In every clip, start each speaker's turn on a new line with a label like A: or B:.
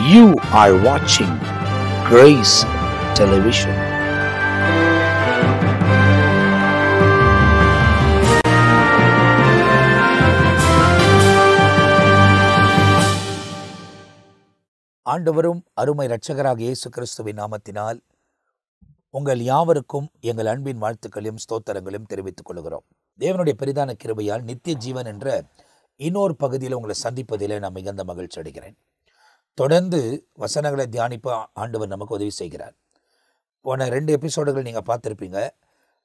A: You are watching Grace Television. ஆண்டவரும் அருமை இரட்சகராக இயேசு கிறிஸ்துவின் நாமத்தினால் உங்கள் யாவருக்கும் எங்கள் அன்பின் வாழ்த்துக்களையும் ஸ்தோத்திரங்களையும் தெரிவித்துக் கொள்கிறோம். தேவனுடைய பெரிதான கிருபையால் நித்திய ஜீவன் என்ற இன்னொரு பகுதியில் உங்களை சந்திப்பதில் நான் மிகுந்த மகிழ்ச்சி அடைகிறேன். தொடர்ந்து வசனங்களை தியானிப்ப ஆண்டவர் நமக்கு உதவி செய்கிறார். போன 2 எபிசோடுகள் நீங்கள் பார்த்துருப்பீங்க.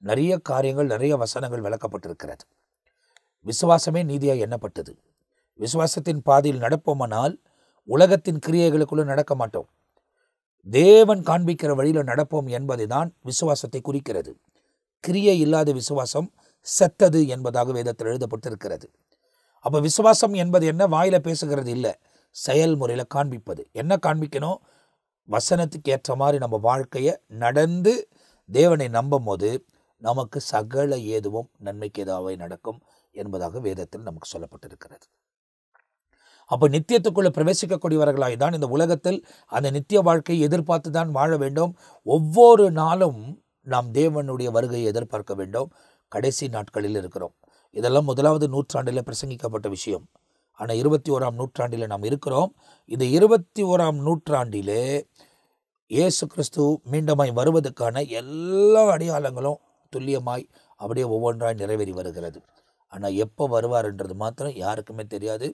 A: நிறைய காரியங்கள், நிறைய வசனங்கள் விளக்கப்பட்டிருக்கிறது. விசுவாசமே நீதியாக எண்ணப்பட்டது. விசுவாசத்தின் பாதையில் நடப்போமானால் உலகத்தின் கிரியைகளுக்குள்ள நடக்க மாட்டோம். தேவன் காண்பிக்கிற வழியில் நடப்போம் என்பதை தான் விசுவாசத்தை குறிக்கிறது. கிரியை இல்லாத விசுவாசம் செத்தது என்பதாக வேதத்தில் எழுதப்பட்டிருக்கிறது. அப்போ விசுவாசம் என்பது என்ன? வாயில பேசுகிறது இல்லை, செயல்முறையில் காண்பிப்பது. என்ன காண்பிக்கணும்? வசனத்துக்கு ஏற்ற மாதிரி நம்ம வாழ்க்கையை நடந்து தேவனை நம்பும் போது நமக்கு சகல ஏதுவும் நன்மைக்கு ஏதாவது நடக்கும் என்பதாக வேதத்தில் நமக்கு சொல்லப்பட்டிருக்கிறது. அப்போ நித்தியத்துக்குள்ள பிரவேசிக்கக்கூடியவர்களாய் தான் இந்த உலகத்தில் அந்த நித்திய வாழ்க்கையை எதிர்பார்த்து தான் வாழ வேண்டும். ஒவ்வொரு நாளும் நாம் தேவனுடைய வருகையை எதிர்பார்க்க வேண்டும். கடைசி நாட்களில் இருக்கிறோம். இதெல்லாம் 1வது நூற்றாண்டில் பிரசங்கிக்கப்பட்ட விஷயம். ஆனால் 21ஆம் நூற்றாண்டில் நாம் இருக்கிறோம். இந்த 21ஆம் நூற்றாண்டிலே இயேசு கிறிஸ்து மீண்டுமாய் வருவதற்கான எல்லா அடையாளங்களும் துல்லியமாய் அப்படியே ஒவ்வொன்றாய் நிறைவேறி வருகிறது. ஆனால் எப்போ வருவார்ன்றது மாத்திரம் யாருக்குமே தெரியாது,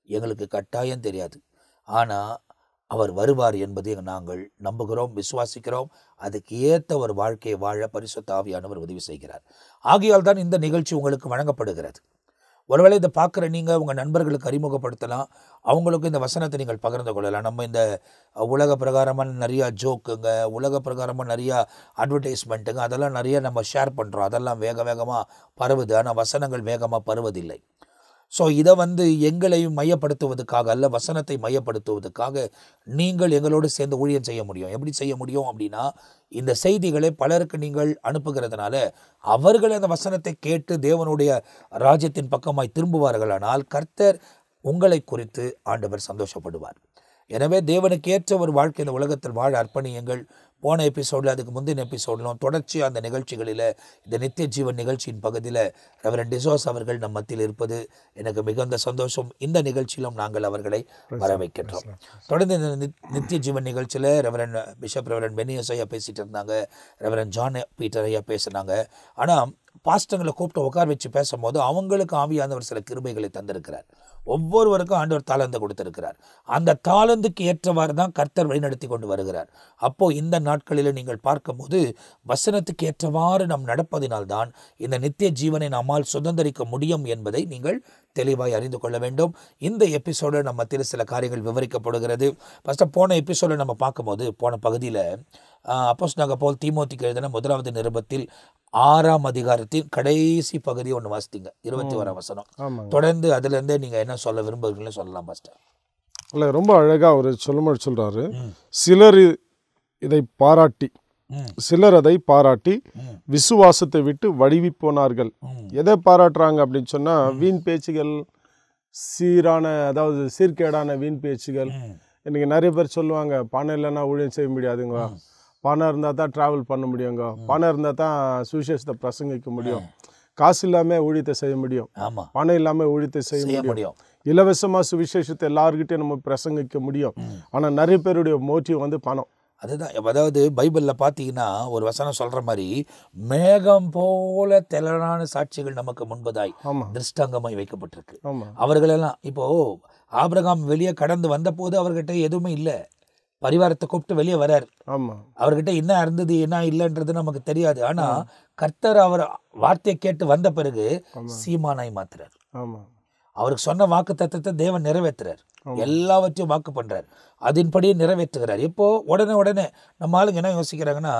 A: எங்களுக்கு கட்டாயம் தெரியாது. ஆனால் அவர் வருவார் என்பதை நாங்கள் நம்புகிறோம், விசுவாசிக்கிறோம். அதுக்கு ஏற்ற ஒரு வாழ்க்கையை வாழ பரிசுத்த ஆவியானவர் உதவி செய்கிறார். ஆகையால் தான் இந்த நிகழ்ச்சி உங்களுக்கு வழங்கப்படுகிறது. ஒருவேளை இதை பார்க்குற நீங்கள் உங்கள் நண்பர்களுக்கு அறிமுகப்படுத்தலாம், அவங்களுக்கும் இந்த வசனத்தை நீங்கள் பகிர்ந்து கொள்ளலாம். நம்ம இந்த உலக பிரகாரமாக நிறையா ஜோக்குங்க, உலக பிரகாரமாக நிறையா அட்வர்டைஸ்மெண்ட்டுங்க, அதெல்லாம் நிறைய நம்ம ஷேர் பண்ணுறோம். அதெல்லாம் வேகமாக பரவுது. ஆனால் வசனங்கள் வேகமாக பரவதில்லை. ஸோ இதை எங்களையும் மையப்படுத்துவதற்காக அல்ல, வசனத்தை மையப்படுத்துவதற்காக நீங்கள் எங்களோடு சேர்ந்து ஊழியம் செய்ய முடியும். எப்படி செய்ய முடியும் அப்படின்னா, இந்த செய்திகளை பலருக்கு நீங்கள் அனுப்புகிறதுனால அவர்கள் அந்த வசனத்தை கேட்டு தேவனுடைய ராஜ்யத்தின் பக்கமாய் திரும்புவார்களானால் கர்த்தர் உங்களை குறித்து ஆண்டவர் சந்தோஷப்படுவார். எனவே தேவனுக்கு ஏற்ற ஒரு வாழ்க்கை இந்த உலகத்தில் வாழ அர்ப்பணியுங்கள். போன எபிசோடில், அதுக்கு முந்தின எபிசோடிலும் தொடர்ச்சியாக அந்த நிகழ்ச்சிகளில், இந்த நித்திய ஜீவன் நிகழ்ச்சியின் பகுதியில் ரெவரண்ட் டிசோஸ் அவர்கள் நம் மத்தியில் இருப்பது எனக்கு மிகுந்த சந்தோஷம். இந்த நிகழ்ச்சியிலும் நாங்கள் அவர்களை வரவேற்கின்றோம். தொடர்ந்து இந்த நித்திய ஜீவன் நிகழ்ச்சியில் ரெவரண்ட் பெனியஸ் ஐயா பேசிகிட்டு இருந்தாங்க, ரெவரண்ட் ஜான் பீட்டர் ஐயா பேசினாங்க. ஆனால் பாஸ்டங்களை கூப்பிட்டு உட்கார வச்சு பேசும்போது அவங்களுக்கு ஆவியானவர் சில கிருபைகளை தந்திருக்கிறார். ஒவ்வொருவருக்கும் ஆண்டவர் தாளந்து கொடுத்திருக்கிறார். அந்த தாளந்துக்கு ஏற்றவாறு தான் கர்த்தர் வழிநடத்தி கொண்டு வருகிறார். அப்போ இந்த நாட்களில் நீங்கள் பார்க்கும்போது வசனத்துக்கு ஏற்றவாறு நாம் நடப்பதினால்தான் இந்த நித்திய ஜீவனை நம்மால் சுதந்திரிக்க முடியும் என்பதை நீங்கள் தெளிவாய் அறிந்து கொள்ள வேண்டும். இந்த எபிசோடு நம்ம மத்தியில் சில காரியங்கள் விவரிக்கப்படுகிறது. ஃபஸ்ட்டு போன எபிசோடை நம்ம பார்க்கும்போது, போன பகுதியில் அப்போஸ்தலனாகிய பவுல் தீமோத்தேயுக்கு எழுதின 1வது நிருபத்தில் 6ஆம் அதிகாரத்தின் கடைசி பகுதி ஒன்று வாசித்தீங்க, 21ஆம் வசனம். தொடர்ந்து அதுலேருந்தே நீங்கள் என்ன சொல்ல விரும்புகிறீங்களோ சொல்லலாம் பாஸ்டர்.
B: இல்லை, ரொம்ப அழகாக அவர் சொல்கிறாரு. சிலர் இதை பாராட்டி, சிலர் அதை பாராட்டி விசுவாசத்தை விட்டு வடிவி போனார்கள். எதை பாராட்டுறாங்க அப்படின்னு சொன்னால், வீண் பேச்சுகள், அதாவது சீர்கேடான வீண் பேச்சுகள். இன்றைக்கி நிறைய பேர் சொல்லுவாங்க, பணம் இல்லைன்னா ஊழியம் செய்ய முடியாதுங்க, பணம் இருந்தால் தான் ட்ராவல் பண்ண முடியுங்க, பணம் இருந்தால் தான் சுவிசேஷத்தை பிரசங்கிக்க முடியும், காசு இல்லாமல் ஊழியத்தை செய்ய முடியும், பணம் இல்லாமல் ஊழியத்தை செய்ய முடியும், இலவசமாக சுவிசேஷத்தை எல்லாருக்கிட்டையும் நம்ம பிரசங்கிக்க முடியும். ஆனால் நிறைய பேருடைய மோட்டிவ் பணம்.
A: அதுதான். அதாவது பைபிளில் பார்த்தீங்கன்னா ஒரு வசனம் சொல்கிற மாதிரி, மேகம் போல திரளான சாட்சிகள் நமக்கு முன்பதாய் திருஷ்டாங்கமாய் வைக்கப்பட்டிருக்கு. அவர்களெல்லாம் இப்போது ஆபிரகாம் வெளியே கடந்து வந்த போது அவர்கிட்ட எதுவுமே இல்லை. பரிவாரத்தை கூப்பிட்டு வெளியே வரார். அவர்கிட்ட என்ன இருந்தது என்ன இல்லைன்றது நமக்கு தெரியாது. ஆனால் கர்த்தர் அவர் வார்த்தையை கேட்டு வந்த பிறகு சீமானாய் மாத்துறார். அவருக்கு சொன்ன வாக்கு தத்தத்தை தேவன் நிறைவேற்றுறார். எல்லாவற்றையும் வாக்கு பண்றார், அதன்படியே நிறைவேற்றுகிறார். இப்போ உடனே நம்ம ஆளுங்க என்ன யோசிக்கிறாங்கன்னா,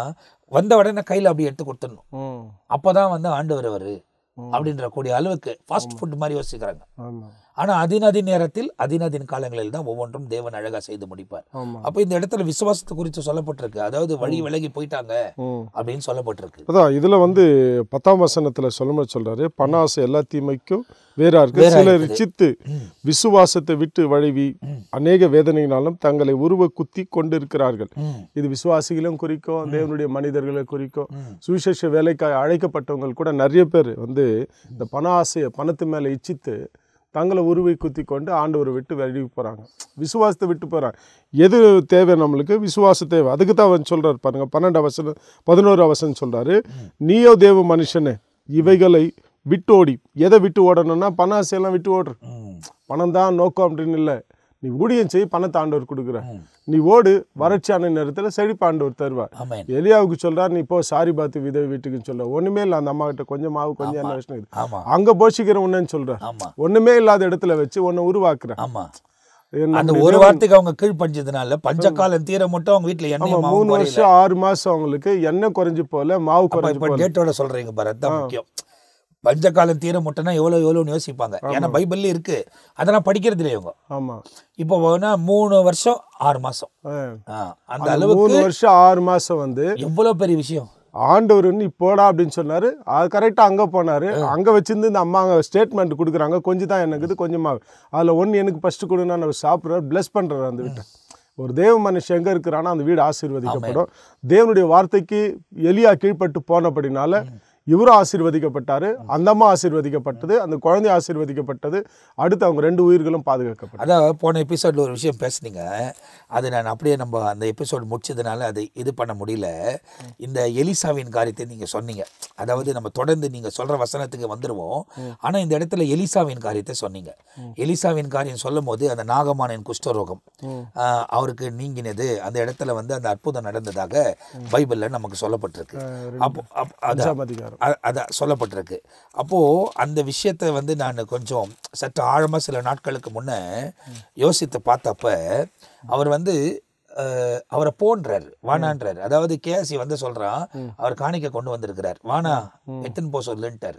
A: வந்த உடனே கையில் அப்படி எடுத்து கொடுத்துடணும், அப்போதான் ஆண்டவர் வருவார் அப்படின்ற கூடிய அளவுக்கு ஃபாஸ்ட் ஃபுட் மாதிரி யோசிக்கிறாங்க. ஆனா அதினதி நேரத்தில் அதினதின் காலங்களில் தான் ஒவ்வொன்றும் தேவன் அழகா செய்து முடிப்பார்.
B: ஆமா.
A: அப்ப இந்த இடத்துல விசுவாசத்தை குறித்து சொல்லப்பட்டிருக்கு, அதாவது வழி விலகி போயிட்டாங்க அப்படின்னு சொல்லப்பட்டிருக்கு.
B: அதான் இதுல 10ஆம் வசனத்துல சொல்றாரு, பண ஆசை எல்லா தீமைக்கும் வேறா இருக்கு, சிலர் இச்சித்து விசுவாசத்தை விட்டு வழுவி அநேக வேதனையினாலும் தங்களை உருவ குத்தி கொண்டிருக்கிறார்கள். இது விசுவாசிகளும் குறிக்கும், தேவனுடைய மனிதர்களை குறிக்கும். சுவிசேஷ வேலைக்காக அழைக்கப்பட்டவங்க கூட நிறைய பேர் இந்த பண ஆசையை, பணத்து மேல இச்சித்து தங்களை உருவை குத்தி கொண்டு ஆண்டவரை விட்டு வெளியே போகிறாங்க, விசுவாசத்தை விட்டு போகிறாங்க. எது தேவை நம்மளுக்கு? விசுவாச தேவை. அதுக்கு தான் சொல்கிறார் பாருங்க, 11 வசனம் சொல்கிறாரு, நீயோ தேவ மனுஷனே இவைகளை விட்டு ஓடி. எதை விட்டு ஓடணும்னா பண ஆசையெல்லாம் விட்டு ஓடுற. பணம் தான் நோக்கம் அப்படின்னு இல்லை. நீ ஊழியம் செய்ய, பணத்தை ஆண்டவர் கொடுக்குற. நீ ஓடு, வறட்சியான நேரத்தில் செழிப்பு ஆண்டவர் தருவார். எலியாவுக்கு சொல்றார், நீ போ சாரிபாத்து விதவை வீட்டுக்குன்னு சொல்ற. ஒண்ணுமே இல்லை, அந்த அம்மா கிட்ட கொஞ்சம் மாவு கொஞ்சம் என்ன விஷயம் அங்க போஷிக்கிற உன்னன்னு சொல்ற. ஒண்ணுமே இல்லாத இடத்துல வச்சு உன்னை உருவாக்குற.
A: அந்த ஒரு வார்த்தைக்கு அவங்க கீழ்பஞ்சதுனால பஞ்சகாலம் தீர மட்டும் அவங்க வீட்டுல எண்ணெய்
B: 3 வருஷம் 6 மாசம் அவங்களுக்கு எண்ணெய் குறைஞ்சு போல, மாவு குறைஞ்சு போல.
A: டேட்டோட சொல்றீங்க பாரு, அதான் முக்கியம். பஞ்சகாலம் தீர முட்டைனா எவ்வளோன்னு யோசிப்பாங்க. ஏன்னா பைபிள்ல இருக்கு, அதெல்லாம் படிக்கிறது இல்லையா இவங்க.
B: ஆமா.
A: இப்போ 3 வருஷம் 6 மாசம், அந்த அளவுக்கு
B: 3 வருஷம் 6 மாசம்
A: எவ்வளவு பெரிய விஷயம்.
B: ஆண்டவர் நீ போடா அப்படின்னு சொன்னாரு. அது கரெக்டாக அங்கே போனாரு. அங்கே வச்சிருந்து இந்த அம்மா அங்கே ஸ்டேட்மெண்ட் கொடுக்குறாங்க, கொஞ்சம் தான் எனக்கு கொஞ்சமாக, அதில் ஒன்று எனக்கு ஃபஸ்ட்டு கொடுன்னா நான் சாப்பிட்றாரு, பிளஸ் பண்ணுறாரு அந்த வீட்டை. ஒரு தேவ மனுஷன் எங்கே இருக்கிறான்னா அந்த வீடு ஆசீர்வதிக்கப்படும். தேவனுடைய வார்த்தைக்கு எலியா கீழ்பட்டு போனபடினால இவரும் ஆசீர்வதிக்கப்பட்டாரு, அந்த அம்மா ஆசீர்வதிக்கப்பட்டது, அந்த குழந்தை ஆசீர்வதிக்கப்பட்டது. அடுத்து அவங்க 2 உயிர்களும் பாதுகாக்கப்பட்டது.
A: அதான் போன எபிசோடில் ஒரு விஷயம் பேசுனீங்க, அது நான் அப்படியே நம்ம அந்த எபிசோடு முடிச்சதுனால அது இது பண்ண முடியல. இந்த எலிசாவின் காரியத்தை நீங்கள் சொன்னீங்க, அதாவது நம்ம தொடர்ந்து நீங்கள் சொல்கிற வசனத்துக்கு வந்துடுவோம். ஆனால் இந்த இடத்துல எலிசாவின் காரியத்தை சொன்னீங்க. எலிசாவின் காரியம் சொல்லும் போது அந்த நாகமானின் குஷ்டரோகம் அவருக்கு நீங்கினது, அந்த இடத்துல அந்த அற்புதம் நடந்ததாக பைபிளில் நமக்கு சொல்லப்பட்டிருக்கு. அப்போ அதான் சொல்லப்பட்டிருக்கு. அப்போது அந்த விஷயத்தை நான் கொஞ்சம் சற்று ஆழமாக சில நாட்களுக்கு முன்னே யோசித்து பார்த்தப்ப அவர் அவரை போன்றார், வானான்றார். அதாவது கேசி சொல்றான், அவர் காணிக்க கொண்டு வந்திருக்கிறார், வானா எடுத்துன்னு போக சொல்லுன்ட்டார்.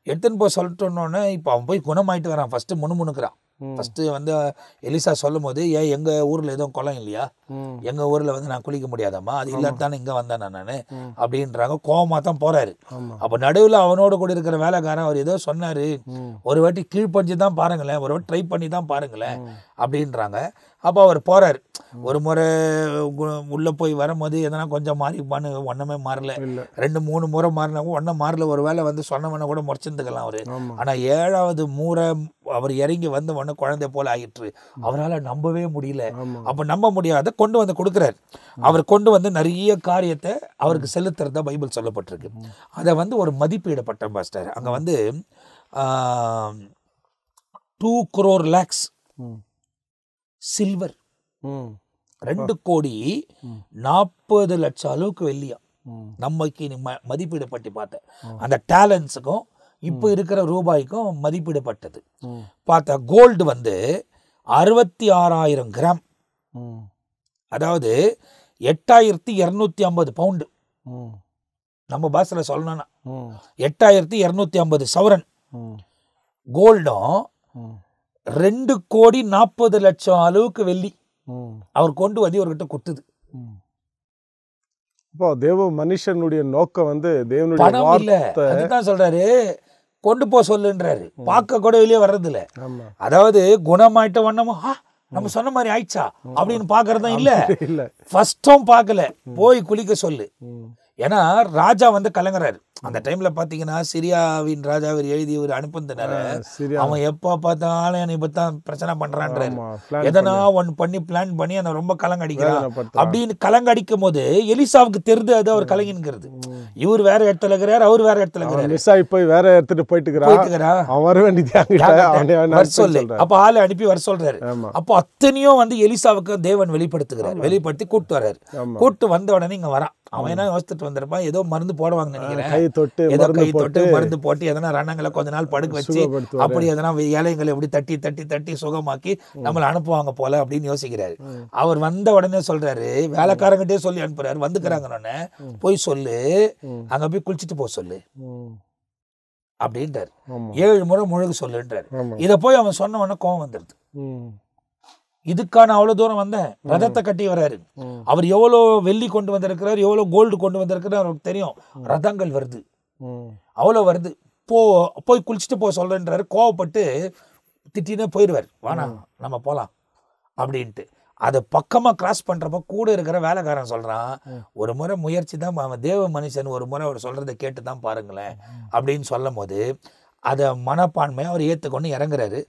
A: எடுத்துன்னு போக சொல்லிட்டோன்னே இப்போ அவன் போய் குணமாயிட்டு வரான். ஃபர்ஸ்ட் முணுமுணுக்கிறான். ஃபஸ்ட்டு எலிசா சொல்லும் போது, ஏன் எங்கள் ஊரில் எதுவும் குளம் இல்லையா, எங்கள் ஊரில் நான் குளிக்க முடியாதாம்மா, அது இல்லாதானே இங்கே வந்தேன் நான் அப்படின்றாங்க. கோவமாக தான் போகிறாரு. அப்போ நடுவில் அவனோடு கூட இருக்கிற வேலைக்காரன் அவர் ஏதோ சொன்னார், ஒரு வாட்டி கீழ்பஞ்சு தான் பாருங்களேன், ஒரு வாட்டி ட்ரை பண்ணி தான் பாருங்களேன் அப்படின்றாங்க. அப்போ அவர் போகிறார். ஒரு முறை உள்ளே போய் வரும்போது எதனா கொஞ்சம் மாறிப்பான்னு ஒன்றுமே மாறல, 2-3 முறை மாறினாவும் ஒன்றும் மாறல. ஒரு வேளை சொன்னவன கூட முறைச்சிருந்துக்கலாம் அவர். ஆனால் 7வது முறை அவர் இறங்கி உடனே குழந்தை போல ஆயிற்று. அவரால் நம்பவே முடியல. அப்போ நம்ப முடியாத கொண்டு கொடுக்குறாரு. அவர் கொண்டு நிறைய காரியத்தை அவருக்கு செலுத்துறதா பைபிள் சொல்லப்பட்டிருக்கு. அதை ஒரு மதிப்பீடப்பட்ட பாஸ்டர் அங்கே 2 crore lakhs சில்வர், 2,40,00,000 அளவுக்கு வெள்ளியா. நம்மக்கு மதிப்பீடப்பட்டு பார்த்தேன். அந்த டேலண்ட்ஸுக்கும் இப்போ இருக்கிற ரூபாய்க்கும் மதிப்பீடப்பட்டது. பார்த்தா கோல்டு 66,000 கிராம், அதாவது 8,250 பவுண்டு. நம்ம பாஷையில் சொல்லணும்னா 8,250 சவரன். கோல்டும் 2,40,00,000 அளவுக்கு வெள்ளி அவர் கொண்டு இவர்கிட்ட கொடுத்தது.
B: இப்போ தேவ மனுஷனுடைய நோக்கம் தேவனுடைய
A: பணம் இல்ல, அதுதான் சொல்றாரு, கொண்டு போ சொல்லுன்றாரு. பார்க்க கூட வெளியே வர்றது இல்ல. அதாவது குணமாயிட்ட வண்ணமா நம்ம சொன்ன மாதிரி ஆயிடுச்சா அப்படின்னு பாக்குறதும் இல்ல. ஃபர்ஸ்டும் பார்க்கல, போய் குளிக்க சொல்லு. ஏன்னா ராஜா கலங்குறாரு. அந்த டைம்ல பாத்தீங்கன்னா சிரியாவின் ராஜா எழுதி ஒரு அனுப்புனார, அவன் எப்ப பார்த்தாலும் என்னை இப்பதான் பிரச்சனை பண்றான்றாரு. எதனா ஒன்னு பண்ணி பிளான் பண்ணி என்ன ரொம்ப கலங்கடிக்கிறான் அப்படின்னு கலங்கடிக்கும் போது எலிசாவுக்கு தெரிந்து அது அவர் கலங்கின்றது. இவர் வேற இடத்துல இருக்கிறார், அவர் வேற இடத்துல இருக்கிறார்.
B: போய் வேற இடத்துக்கு போயிட்டு
A: சொல்லு. அப்ப ஆளை அனுப்பி வர சொல்றாரு. அப்போ அத்தனையும் எலிசாவுக்கு தேவன் வெளிப்படுத்துகிறார். வெளிப்படுத்தி கூட்டு வர்றாரு. கூட்டு வந்த உடனே இங்க வரான். அவன் என்ன யோசிச்சுட்டு வந்திருப்பான், ஏதோ மருந்து போடுவாங்க நினைக்கிறேன், ஏதோ கை தொட்டு மருந்து போட்டு எதனா ரணங்களை கொஞ்ச நாள் படுக்க வச்சு அப்படி எதனா இலைங்களை எப்படி தட்டி தட்டி தட்டி சுகமாக்கி நம்மளை அனுப்புவாங்க போல அப்படின்னு யோசிக்கிறாரு. அவர் வந்த உடனே சொல்றாரு, வேலைக்காரங்கிட்டே சொல்லி அனுப்புறாரு, வந்துக்கிறாங்க, போய் சொல்லு, அங்க போய் குளிச்சுட்டு போக சொல்லு. அப்படின்றார்.
B: ஆமா
A: 7 முறை முழுக சொல்லுன்றார்.
B: ஆமா
A: இதை போய் அவன் சொன்ன உடனே கோவம் வந்துடுது.
B: ம்
A: இதுக்கான அவ்வளவு தூரம் வந்தேன், ரதத்தை கட்டி வர்றாரு.
B: ம்
A: அவர் எவ்வளோ வெள்ளி கொண்டு வந்திருக்கிறார், எவ்வளோ கோல்டு கொண்டு வந்திருக்கிறார் அவருக்கு தெரியும். ரதங்கள் வருது,
B: ம்
A: அவ்வளோ வருது. போய் குளிச்சுட்டு போக சொல்றேன்றாரு. கோவப்பட்டு திட்டினே போயிடுவார். வானா நம்ம போகலாம் அப்படின்ட்டு. அதை பக்கமாக கிராஸ் பண்ணுறப்ப கூட இருக்கிற வேலைக்காரன் சொல்கிறான், ஒரு முறை முயற்சி தான், அவன் தேவ மனுஷன், ஒரு முறை அவர் சொல்கிறத கேட்டு தான் பாருங்களேன் அப்படின்னு சொல்லும் போது அதை மனப்பான்மையை அவர் ஏற்றுக்கொண்டு இறங்குறாரு.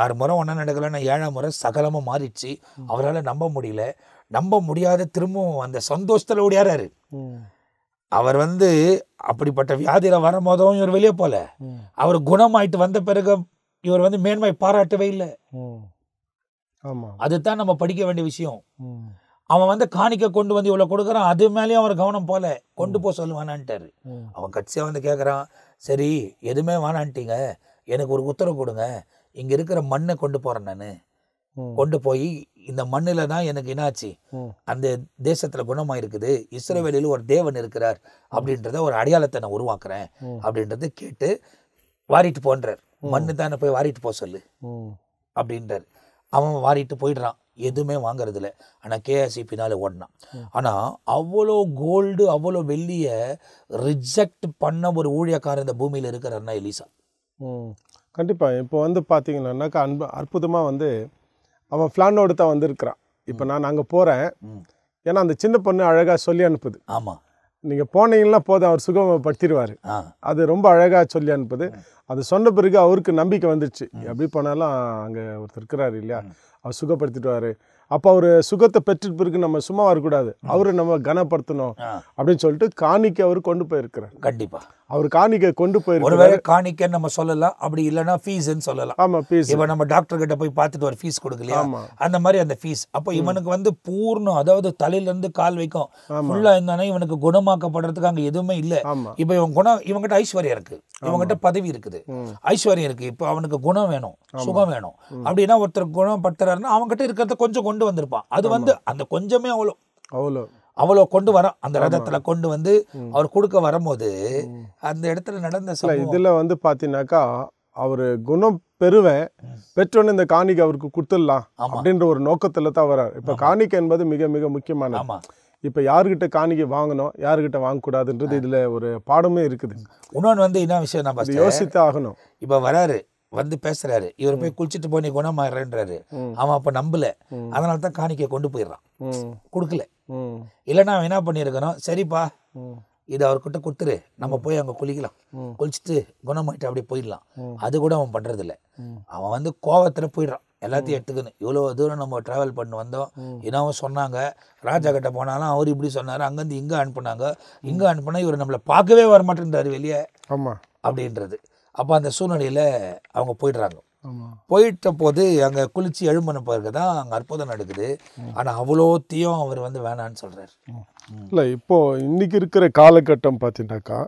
A: 6 முறை ஒன்றா நடக்கலைன்னா 7ஆம் முறை சகலமாக மாறிடுச்சு. அவரால் நம்ப முடியல. நம்ப முடியாத திரும்பவும் அந்த சந்தோஷத்தில் ஓடியாராரு.
B: ம்
A: அவர் அப்படிப்பட்ட வியாதியில் வரும்போதும் இவர் வெளியே போல. அவர் குணமாயிட்டு வந்த பிறகு இவர் மேன்மை பாராட்டவே இல்லை.
B: ம் ஆமா
A: அதுதான் நம்ம படிக்க வேண்டிய விஷயம்.
B: ம்
A: அவன் காணிக்க கொண்டு இவ்வளோ கொடுக்குறான், அது மேலேயும் அவர் கவனம் போல, கொண்டு போக சொல்லுவானான்ட்டாரு.
B: ம்
A: அவன் கட்சியாக கேட்குறான், சரி எதுவுமே வேணான்ட்டீங்க, எனக்கு ஒரு உத்தரவு கொடுங்க, இங்கே இருக்கிற மண்ணை கொண்டு போகிறேன் நான்,
B: ம்
A: கொண்டு போய் இந்த மண்ணில் தான் எனக்கு என்னாச்சு,
B: ம்
A: அந்த தேசத்தில் குணமாக இருக்குது, இஸ்ரவேலில் ஒரு தேவன் இருக்கிறார் அப்படின்றத ஒரு அடையாளத்தை நான் உருவாக்குறேன் அப்படின்றத கேட்டு வாரிட்டு போன்றார். மண்ணு தானே போய் வாரிட்டு போக சொல்லு
B: ம்
A: அப்படின்றார். அவன் வாரிட்டு போயிடுறான், எதுவுமே வாங்குறதில்ல. ஆனால் கேஎஸ்சி பின்னாலே ஓடினான். ஆனால் அவ்வளோ கோல்டு அவ்வளோ வெள்ளியை ரிஜெக்ட் பண்ண ஒரு ஊழியக்காரர் இந்த பூமியில் இருக்கிறாருன்னா எலிசா.
B: ம் கண்டிப்பாக. இப்போ பார்த்தீங்கன்னாக்கா அற்புதமாக அவன் பிளானோடு தான் வந்திருக்கிறான். இப்போ நான் அங்கே போகிறேன், ஏன்னா அந்த சின்ன பொண்ணு அழகாக சொல்லி அனுப்புது.
A: ஆமாம்,
B: நீங்கள் போனீங்கன்னா போதும், அவர் சுகப்படுத்திடுவார். அது ரொம்ப அழகாக சொல்லி அனுப்புது. அது சொன்ன பிறகு அவருக்கு நம்பிக்கை வந்துடுச்சு, எப்படி போனாலும் அங்கே ஒருத்தர் இருக்கிறாரு இல்லையா, அவர் சுகப்படுத்திடுவார். அப்போ அவர் சுகத்தை பெற்றுட்டு பிறகு நம்ம சும்மா வரக்கூடாது, அவரை நம்ம கனப்படுத்தணும் அப்படின்னு சொல்லிட்டு காணிக்கை அவர் கொண்டு போயிருக்கிறார்.
A: கண்டிப்பா
B: அவர் காணிக்கை கொண்டு போயிருக்காரு.
A: ஒருவேளை காணிக்கைன்னு நம்ம சொல்லலாம், அப்படி இல்லைன்னா ஃபீஸ்ன்னு சொல்லலாம்.
B: ஆமாம், ஃபீஸ்.
A: இப்போ நம்ம டாக்டர் கிட்ட போய் பார்த்துட்டு ஒரு ஃபீஸ் கொடுக்கலையா, அந்த மாதிரி அந்த ஃபீஸ். அப்போ இவனுக்கு பூர்ணம், அதாவது தலையிலேருந்து கால் வைக்கும் ஃபுல்லாக இருந்தானே இவனுக்கு குணமாக்கப்படுறதுக்கு அங்கே எதுவுமே இல்லை. இப்போ இவங்கிட்ட ஐஸ்வர்யம் இருக்கு, இவங்கிட்ட பதவி இருக்குது, ஐஸ்வர்யம் இருக்கு. இப்போ அவனுக்கு குணம் வேணும், சுகம் வேணும் அப்படின்னா ஒருத்தர் குணப்படுத்துறாருன்னா அவங்ககிட்ட இருக்கிறத கொஞ்சம் கொண்டு வந்திருப்பான். அது அந்த கொஞ்சமே அவ்வளோ கொண்டு வர அந்த ரதத்துல கொண்டு அவர் கொடுக்க வரும்போது அந்த இடத்துல நடந்த
B: இதுல பாத்தீங்கன்னாக்கா அவரு குணம் பெறுவேன் பெற்றோன்னு இந்த காணிக்கை அவருக்கு கொடுத்துடலாம் அப்படின்ற ஒரு நோக்கத்துல தான் வர்றாரு. இப்ப காணிக்கை என்பது மிக மிக முக்கியமானது. இப்ப யாருகிட்ட காணிக்கை வாங்கணும், யாருகிட்ட வாங்கக்கூடாதுன்றது இதுல ஒரு பாடமே இருக்குது.
A: இன்னொன்று என்ன விஷயம் நான்
B: யோசித்து ஆகணும்.
A: இப்ப வராரு, பேசுறாரு, இவர் போய் குளிச்சுட்டு போய் நீ குணமாயிடுறாரு. அவன் அப்ப நம்பல, அதனால தான் காணிக்கை கொண்டு போயிடுறான், கொடுக்கல. இல்லைன்னா அவன் என்ன பண்ணியிருக்கணும், சரிப்பா இதை அவர்கிட்ட கொடுத்துரு, நம்ம போய் அங்கே குளிக்கலாம், குளிச்சுட்டு குணமாயிட்டு அப்படியே போயிடலாம். அது கூட அவன் பண்றதில்ல. அவன் கோவத்தில் போயிடுறான், எல்லாத்தையும் எடுத்துக்கணும். இவ்வளோ தூரம் நம்ம ட்ராவல் பண்ணி வந்தோம், என்னவும் சொன்னாங்க, ராஜா கிட்ட போனாலும் அவர் இப்படி சொன்னார், அங்கேருந்து இங்கே அனுப்புனாங்க, இங்கே அனுப்புனா இவர் நம்மளை பார்க்கவே வரமாட்டேன்றாரு வெளியே அப்படின்றது. அப்போ அந்த சூழ்நிலையில் அவங்க போயிடுறாங்க. போயிட்ட போது அங்கே குளிச்சு எழும்பின பிறகு தான் அங்கே அற்புதம் நடக்குது. ஆனால் அவ்வளோத்தையும் அவர் வேணான்னு சொல்கிறார்.
B: இல்லை, இப்போ இன்னைக்கு இருக்கிற காலகட்டம் பார்த்தீங்கன்னாக்கா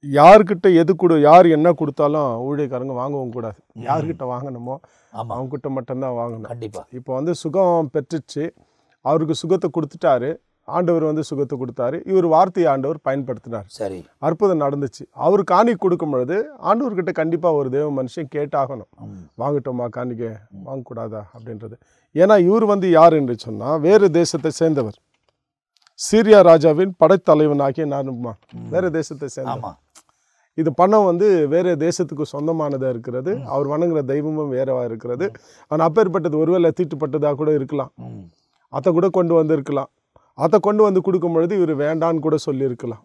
B: யார்கிட்ட எது யார் என்ன கொடுத்தாலும் ஊழியக்காரங்க வாங்கவும் கூடாது. யார்கிட்ட வாங்கணுமோ அவங்ககிட்ட மட்டும்தான் வாங்கணும்.
A: கண்டிப்பாக.
B: இப்போ சுகம் பெற்றுச்சு, அவருக்கு சுகத்தை கொடுத்துட்டாரு, ஆண்டவர் சுகத்தை கொடுத்தாரு, இவர் வார்த்தையை ஆண்டவர் பயன்படுத்தினார்.
A: சரி,
B: அற்புதம் நடந்துச்சு. அவர் காணிக்கை கொடுக்கும் பொழுது ஆண்டவர்கிட்ட கண்டிப்பாக ஒரு தேவ மனுஷன் கேட்டாகணும், வாங்கட்டோமா காணிக்கை, வாங்கக்கூடாதா அப்படின்றது. ஏன்னா இவர் யார் என்று சொன்னால் வேறு தேசத்தை சேர்ந்தவர், சீரியா ராஜாவின் படைத்தலைவனாகிய நானுமா வேறு தேசத்தை சேர்ந்தவர். இது பணம் வேறு தேசத்துக்கு சொந்தமானதாக இருக்கிறது, அவர் வணங்குற தெய்வமும் வேறவா இருக்கிறது. ஆனால் அப்பேற்பட்டது ஒருவேளை தீட்டுப்பட்டதாக கூட இருக்கலாம், அதை கூட கொண்டு வந்திருக்கலாம். அதை கொண்டு கொடுக்கும் பொழுது இவர் வேண்டான்னு கூட சொல்லியிருக்கலாம்.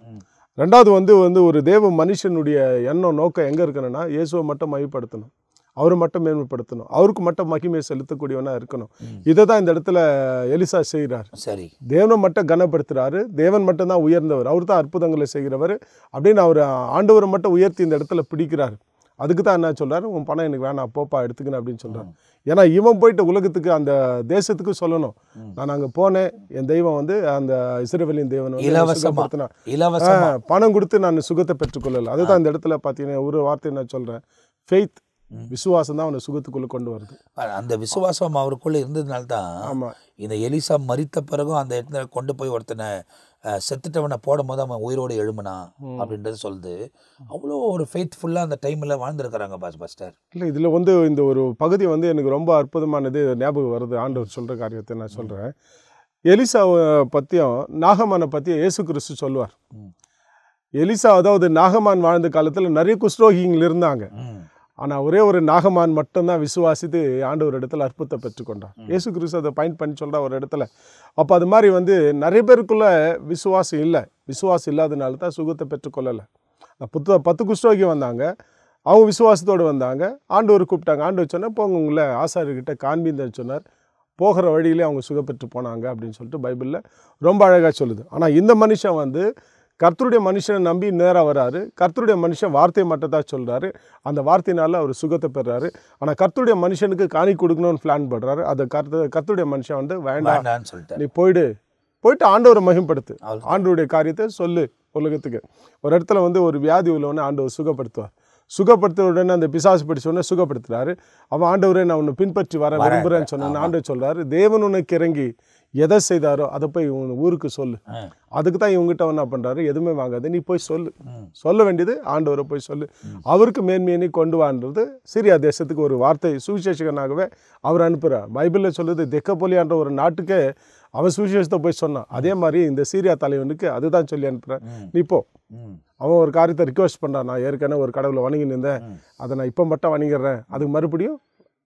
B: ரெண்டாவது ஒரு தேவ மனுஷனுடைய எண்ணம் நோக்கம் எங்கே இருக்கணும்னா இயேசுவை மட்டும் மகிமைப்படுத்தணும், அவரை மட்டும் மேன்மைப்படுத்தணும், அவருக்கு மட்டும் மகிமையை செலுத்தக்கூடியவனாக இருக்கணும். இதை தான் இந்த இடத்துல எலிசா செய்கிறார்.
A: சரி,
B: தேவனை மட்டும் கனப்படுத்துகிறாரு, தேவன் மட்டும்தான் உயர்ந்தவர், அவர் தான் அற்புதங்களை செய்கிறவர் அப்படின்னு அவர் ஆண்டவரை மட்டும் உயர்த்தி இந்த இடத்துல பிடிக்கிறார். அதுக்கு தான் என்ன சொல்கிறார், உன் பணம் எனக்கு வேணாம், போப்பா எடுத்துக்கணும் அப்படின்னு சொல்கிறார். ஏன்னா இவன் போயிட்டு உலகத்துக்கு அந்த தேசத்துக்கு சொல்லணும், நான் அங்கே போனேன், என் தெய்வம் அந்த இஸ்ரவேலின் தேவன்
A: இலவசமா
B: பணம் கொடுத்து நான் சுகத்தை பெற்றுக்கொள்ளல. அதுதான் இந்த இடத்துல பார்த்தீங்கன்னா ஒரு வார்த்தை நான் சொல்கிறேன், ஃபெய்த், விசுவாசம் தான் அவனை சுகத்துக்குள்ளே கொண்டு வருது.
A: அந்த விசுவாசம் அவருக்குள்ளே இருந்ததுனால தான் இந்த எலிசா மரித்த பிறகும் அந்த இடத்துல கொண்டு போய் ஒருத்தனை செத்துட்டவனை போடும் போது அவன் உயிரோடு எழும்புனா அப்படின்றது சொல்லுது. அவ்வளோ ஒரு ஃபெய்த்ஃபுல்லாக அந்த டைமில் வாழ்ந்துருக்கிறாங்க பாஸ்டர்.
B: இல்லை, இதில் இந்த ஒரு பகுதி எனக்கு ரொம்ப அற்புதமானது ஞாபகம் வருது. ஆண்டவர் சொல்கிற காரியத்தை நான் சொல்கிறேன். எலிசாவை பற்றியும் நாகமானை பற்றியும் இயேசு கிறிஸ்து சொல்லுவார். எலிசா, அதாவது நாகமான் வாழ்ந்த காலத்தில் நிறைய குஷ்ரோகிகள் இருந்தாங்க. ஆனால் ஒரே ஒரு நாகமான் மட்டும்தான் விசுவாசித்து ஆண்டவர் இடத்துல அற்புதத்தை பெற்றுக்கொண்டார். இயேசு கிறிஸ்து அதை பாயிண்ட் பண்ணி சொல்கிற ஒரு இடத்துல. அப்போ அது மாதிரி நிறைய பேருக்குள்ள விசுவாசம் இல்லை. விசுவாசம் இல்லாதனால தான் சுகத்தை பெற்றுக்கொள்ளலை. 10 குஷ்ரோகி வந்தாங்க, அவங்க விசுவாசத்தோடு வந்தாங்க. ஆண்டவர் கூப்பிட்டாங்க. ஆண்டவர் சொன்னால் போங்க, உங்களை ஆசாரியர்கிட்ட காண்பிந்தன்னு சொன்னார். போகிற வழியிலே அவங்க சுகப்பெற்று போனாங்க அப்படின்னு சொல்லிட்டு பைபிளில் ரொம்ப அழகாக சொல்லுது. ஆனால் இந்த மனுஷன் கர்த்தருடைய மனுஷனை நம்பி நேராக வராரு. கர்த்தருடைய மனுஷன் வார்த்தையை மட்டும் தான் சொல்கிறாரு. அந்த வார்த்தையினால அவர் சுகத்தை பெறாரு. ஆனால் கர்த்தருடைய மனுஷனுக்கு காணி கொடுக்கணும்னு பிளான் பண்ணுறாரு. அதை கர்த்தருடைய மனுஷன் வேண்டாம் சொல்லிட்டு, நீ போயிட்டு ஆண்டவரை மகிமைப்படுத்து, ஆண்டவருடைய காரியத்தை சொல்லு உலகத்துக்கு. ஒரு இடத்துல ஒரு வியாதி உள்ளவனை ஆண்டவர் சுகப்படுத்துவார். சுகப்படுத்த உடனே அந்த பிசாசு பிடிச்ச உடனே சுகப்படுத்துறாரு. அவன் ஆண்டவரே நான் உன்னை பின்பற்றி வர விரும்புகிறேன்னு சொன்னேன்னு ஆண்டவர் சொல்கிறாரு. தேவன் உனக்கு இறங்கி எதை செய்தாரோ அதை போய் ஊருக்கு சொல்லு. அதுக்கு தான் இவங்ககிட்ட என்ன பண்ணுறாரு, எதுவுமே வாங்காது, நீ போய் சொல்ல வேண்டியது ஆண்டவரை போய் சொல்லு, அவருக்கு மேன்மையை கொண்டு வான்றது. சிரியா தேசத்துக்கு ஒரு வார்த்தை சுவிசேஷகனாகவே அவர் அனுப்புகிறார். பைபிளில் சொல்லுது, தெக்கப்போலியான்ற ஒரு நாட்டுக்கே அவன் சுவிசேஷத்தை போய் சொன்னான். அதே மாதிரி இந்த சீரியா தலைவனுக்கு அதுதான் சொல்லி அனுப்புகிறேன், நீ போ. அவன் ஒரு காரியத்தை ரிக்வெஸ்ட் பண்ணுறான், நான் ஏற்கனவே ஒரு கடவுளை வணங்கி நின்றேன், அதை நான் இப்போ மட்டும் வணங்கிடுறேன், அதுக்கு மறுபடியும்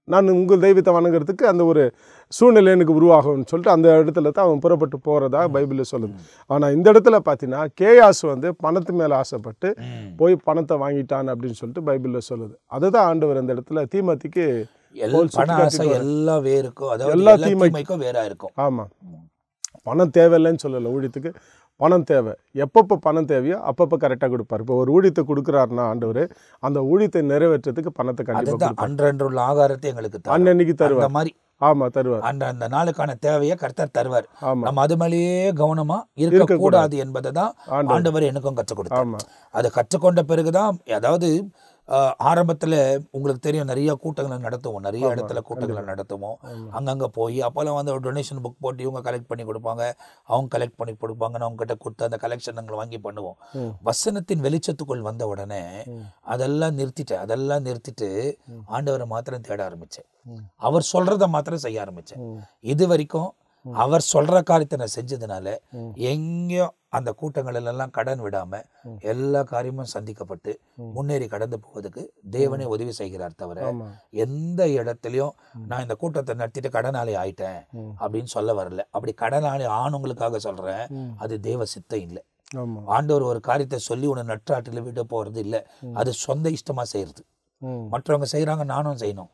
B: நான் உங்கள் தெய்வத்தை வணங்குறதுக்கு அந்த ஒரு சூழ்நிலை எனக்கு உருவாகும்னு சொல்லிட்டு அந்த இடத்துல தான் அவன் புறப்பட்டு போகிறதா பைபிளில் சொல்லுது. ஆனால் இந்த இடத்துல பார்த்தீங்கன்னா கேயாஸ் பணத்து மேலே ஆசைப்பட்டு போய் பணத்தை வாங்கிட்டான் அப்படின்னு சொல்லிட்டு பைபிளில் சொல்லுது. அதுதான் ஆண்டவர் அந்த இடத்துல தீமோத்திக்கு
A: எல்லா தீமைக்கும் வேறா இருக்கும்.
B: ஆமாம், பணம் தேவையில்லைன்னு சொல்லலை, ஊழியத்துக்கு பணம் தேவை. எப்பப்போ பணம் தேவையோ அப்பப்போ கரெக்டாக கொடுப்பார். இப்போ ஒரு ஊழியத்தை கொடுக்குறாருன்னா ஆண்டவர் அந்த ஊழியத்தை நிறைவேற்றத்துக்கு பணத்தை கண்டிப்பாக
A: அன்றன்றுள்ள ஆகாரத்தை எங்களுக்கு
B: அன்னன்னைக்கு தருவார் மாதிரி. ஆமாம், தருவார்.
A: அந்த நாளுக்கான தேவையை கர்த்தர் தருவார். நம்ம அது மேலேயே கவனமா இருக்கக்கூடாது என்பதை தான் ஆண்டவர் எனக்கும் கற்றுக் கொடுத்தார். அதை கற்றுக்கொண்ட பிறகுதான், அதாவது ஆரம்பத்தில் உங்களுக்கு தெரியும் நிறைய கூட்டங்களை நடத்துவோம், நிறைய இடத்துல கூட்டங்களை நடத்துவோம். அங்கங்கே போய் அப்போல்லாம் ஒரு டொனேஷன் புக் போட்டு இவங்க கலெக்ட் பண்ணி கொடுப்பாங்க, அவங்க கலெக்ட் பண்ணி கொடுப்பாங்கன்னு அவங்க கிட்ட கொடுத்து அந்த கலெக்ஷன் நாங்கள் வாங்கி பண்ணுவோம். வசனத்தின் வெளிச்சத்துக்குள் வந்த உடனே அதெல்லாம் நிறுத்திட்டு ஆண்டவரை மாத்திரம் தேட ஆரம்பித்தேன். அவர் சொல்றதை மாத்திரம் செய்ய ஆரம்பித்தேன். இது வரைக்கும் அவர் சொல்ற காரியத்தை நான் செஞ்சதுனால எங்கேயும் அந்த கூட்டங்களெல்லாம் கடன் விடாம எல்லா காரியமும் சந்திக்கப்பட்டு முன்னேறி கடந்து போவதுக்கு தேவனே உதவி செய்கிறார். தவிர எந்த இடத்துலையும் நான் இந்த கூட்டத்தை நடத்திட்டு கடனாளி ஆயிட்டேன் அப்படின்னு சொல்ல வரல. அப்படி கடனாளி ஆணுங்களுக்காக சொல்றேன், அது தேவ சித்தம் இல்லை. ஆண்டவர் ஒரு காரியத்தை சொல்லி உன்னை நற்றாட்டில் விட்டு போறது இல்லை, அது சொந்த இஷ்டமா செய்யறது. மற்றவங்க செய்யறாங்க, நானும் செய்யணும்.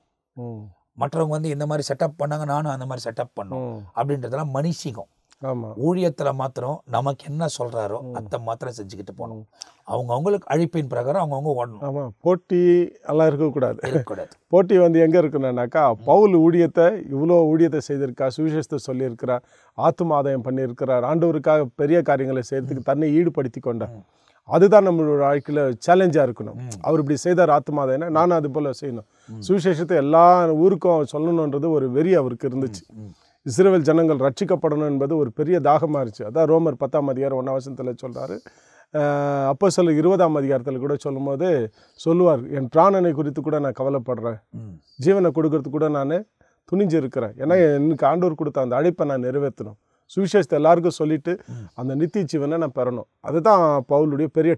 A: மற்றவங்க இந்த மாதிரி செட்டப் பண்ணாங்க, நானும் அந்த மாதிரி செட்டப் பண்ணோம் அப்படின்றதெல்லாம் மனுஷிகம். ஊழியத்துல மாத்திரம் நமக்கு என்ன சொல்றாரோ அதை மாத்திரம் செஞ்சுக்கிட்டு போகணும். அவங்களுக்கு அழைப்பின் பிரகாரம் அவங்கவுங்க ஓடணும்.
B: ஆமாம், போட்டி எல்லாம் இருக்கக்கூடாது. போட்டி எங்கே இருக்கணும்னாக்கா, பவுல் ஊழியத்தை இவ்வளோ ஊழியத்தை செய்திருக்கா, சுவிசேஷத்தை சொல்லியிருக்கிறார், ஆத்துமாதாயம் பண்ணியிருக்கிறார், ஆண்டவருக்காக பெரிய காரியங்களை செய்யறதுக்கு தன்னை ஈடுபடுத்தி கொண்டார். அதுதான் நம்மளோட வாழ்க்கையில் சேலஞ்சாக இருக்கணும். அவர் இப்படி செய்தார் ஆத்துமாதாயம்னா நானும் அது போல் செய்யணும். சுவிசேஷத்தை எல்லா ஊருக்கும் சொல்லணுன்றது ஒரு வெறி அவருக்கு இருந்துச்சு. இஸ்ரவேல் ஜனங்கள் ரட்சிக்கப்படணும் என்பது ஒரு பெரிய தாகமாக இருந்துச்சு. அதான் ரோமர் 10ஆம் அதிகாரம் 1ஆம் வசனத்தில் சொல்கிறாரு. அப்போஸ்தலர் 20ஆம் அதிகாரத்தில் கூட சொல்லும்போது சொல்லுவார், என் பிராணனை குறித்து கூட நான் கவலைப்படுறேன், ஜீவனை கொடுக்கறதுக்கு கூட நான் துணிஞ்சு இருக்கிறேன். ஏன்னா எனக்கு ஆண்டவர் கொடுத்த அந்த அழைப்பை நான் நிறைவேற்றணும், சுவிசேஷத்தை எல்லாருக்கும் சொல்லிட்டு அந்த நித்திய ஜீவனை நான் பெறணும். அதுதான் பவுலுடைய பெரிய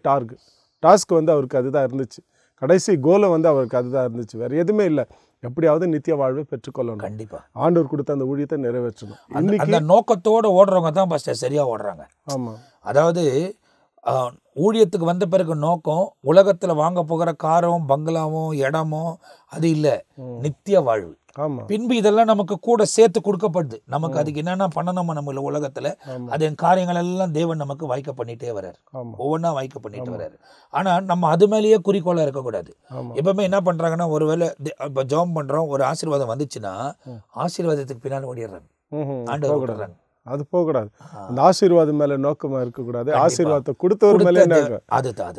B: டாஸ்க் அவருக்கு அதுதான் இருந்துச்சு. கடைசி கோலை அவருக்கு அதுதான் இருந்துச்சு, வேறு எதுவுமே இல்லை. எப்படியாவது நித்திய வாழ்வை பெற்றுக்கொள்ளணும், கண்டிப்பா ஆண்டவர் கொடுத்த அந்த ஊழியத்தை நிறைவேற்றணும்.
A: அந்த நோக்கத்தோடு ஓடுறவங்க தான் சரியா ஓடுறாங்க.
B: ஆமாம்,
A: அதாவது ஊழியத்துக்கு வந்த பிறகு நோக்கம் உலகத்துல வாங்க போகிற காரம் பங்களாவும் இடமும் அது இல்லை, நித்திய வாழ்வு. பின்பு இதெல்லாம் நமக்கு கூட சேர்த்து கொடுக்கப்படுது. நமக்கு அதுக்கு என்னென்ன பண்ணணுமா நம்ம உலகத்துல அது காரியங்கள் எல்லாம் தேவன் நமக்கு வாய்க்க பண்ணிட்டே வர்றாரு, ஒவ்வொன்றா வாய்க்க பண்ணிட்டு வர்றாரு. ஆனா நம்ம அது மேலேயே குறிக்கோளா இருக்கக்கூடாது. எப்பவுமே என்ன பண்றாங்கன்னா, ஒருவேளை இப்போ ஜெபம் பண்றோம், ஒரு ஆசீர்வாதம் வந்துச்சுன்னா ஆசீர்வாதத்துக்கு பின்னாடி ஓடிடுறாங்க, ஆண்டவர் ஓடுறாங்க.
B: அது போகக்கூடாது. அந்த ஆசீர்வாதம் மேல நோக்கமா இருக்கக்கூடாது, ஆசீர்வாதத்தை கொடுத்தவர் மேலே